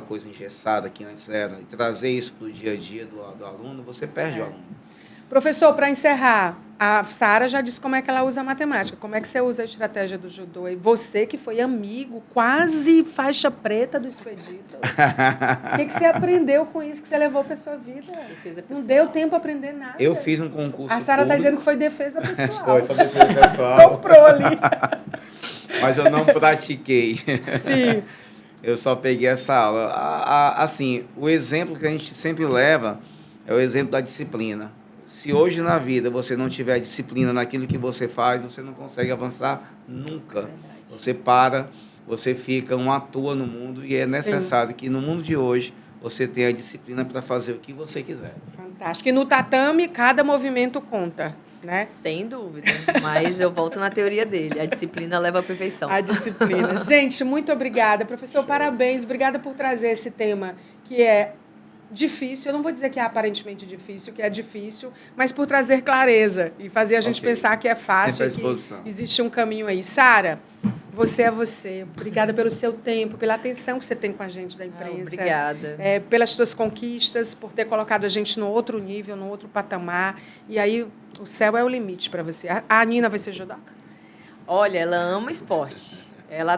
[SPEAKER 3] coisa engessada que antes era, e trazer isso para o dia a dia do aluno, você perde o aluno.
[SPEAKER 1] Professor, para encerrar, a Sara já disse como é que ela usa a matemática. Como é que você usa a estratégia do judô? E você que foi amigo, quase faixa preta do Expedito. O que você aprendeu com isso que você levou para a sua vida? Não deu tempo para aprender nada.
[SPEAKER 3] Eu fiz um concurso
[SPEAKER 1] A Sara está dizendo que foi defesa pessoal.
[SPEAKER 3] Foi, só defesa pessoal.
[SPEAKER 1] Soprou ali.
[SPEAKER 3] Mas eu não pratiquei.
[SPEAKER 1] Sim.
[SPEAKER 3] Eu só peguei essa aula. Assim, o exemplo que a gente sempre leva é o exemplo da disciplina. Se hoje na vida você não tiver disciplina naquilo que você faz, você não consegue avançar nunca. Você para, você fica à toa no mundo, e é necessário que no mundo de hoje você tenha a disciplina para fazer o que você quiser.
[SPEAKER 1] Fantástico. E no tatame, cada movimento conta, né?
[SPEAKER 2] Sem dúvida. Mas eu volto na teoria dele. A disciplina leva à perfeição.
[SPEAKER 1] A disciplina. Gente, muito obrigada. Professor, parabéns. Obrigada por trazer esse tema que é difícil. Eu não vou dizer que é aparentemente difícil, que é difícil, mas por trazer clareza e fazer a gente pensar que é fácil, que existe um caminho aí. Sara, você é você. Obrigada pelo seu tempo, pela atenção que você tem com a gente da imprensa.
[SPEAKER 2] Obrigada.
[SPEAKER 1] Pelas suas conquistas, por ter colocado a gente no outro nível, no outro patamar. E aí, o céu é o limite para você. A Nina vai ser judoca?
[SPEAKER 2] Olha, ela ama esporte.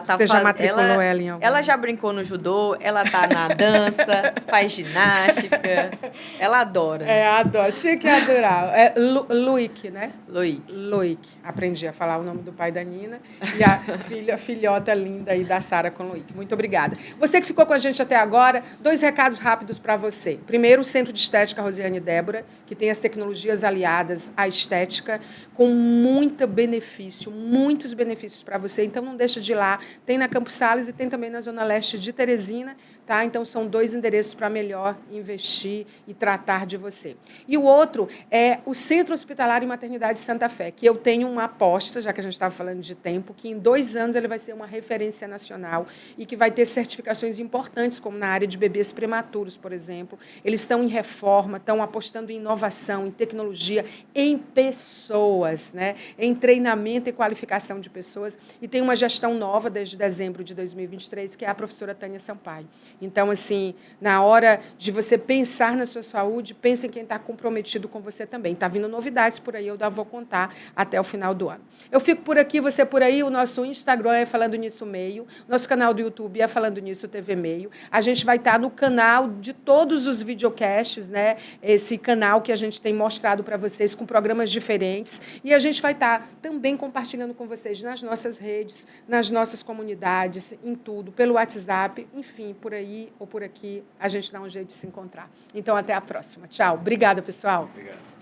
[SPEAKER 1] Você já matriculou ela em algum?
[SPEAKER 2] Ela já brincou no judô, ela tá na dança, faz ginástica. Ela adora.
[SPEAKER 1] Adora. Tinha que adorar. Loic, né? Loic. Aprendi a falar o nome do pai da Nina e a filhota linda aí da Sara com Loic. Muito obrigada. Você que ficou com a gente até agora, 2 recados rápidos para você. Primeiro, o Centro de Estética Rosiane Débora, que tem as tecnologias aliadas à estética, com muitos benefícios para você. Então, não deixa de ir lá lá. Tem na Campos Sales e tem também na Zona Leste de Teresina. Tá? Então, são 2 endereços para melhor investir e tratar de você. E o outro é o Centro Hospitalar e Maternidade Santa Fé, que eu tenho uma aposta, já que a gente estava falando de tempo, que em 2 anos ele vai ser uma referência nacional e que vai ter certificações importantes, como na área de bebês prematuros, por exemplo. Eles estão em reforma, estão apostando em inovação, em tecnologia, em pessoas, né? Em treinamento e qualificação de pessoas. E tem uma gestão nova desde dezembro de 2023, que é a professora Tânia Sampaio. Então, assim, na hora de você pensar na sua saúde, pense em quem está comprometido com você também. Está vindo novidades por aí, eu vou contar até o final do ano. Eu fico por aqui, você por aí. O nosso Instagram é Falando Nisso Meio. Nosso canal do YouTube é Falando Nisso TV Meio. A gente vai estar no canal de todos os videocasts, né? Esse canal que a gente tem mostrado para vocês com programas diferentes. E a gente vai estar também compartilhando com vocês nas nossas redes, nas nossas comunidades, em tudo, pelo WhatsApp, enfim, por aí ou por aqui, a gente dá um jeito de se encontrar. Então, até a próxima. Tchau. Obrigada, pessoal.
[SPEAKER 3] Obrigado.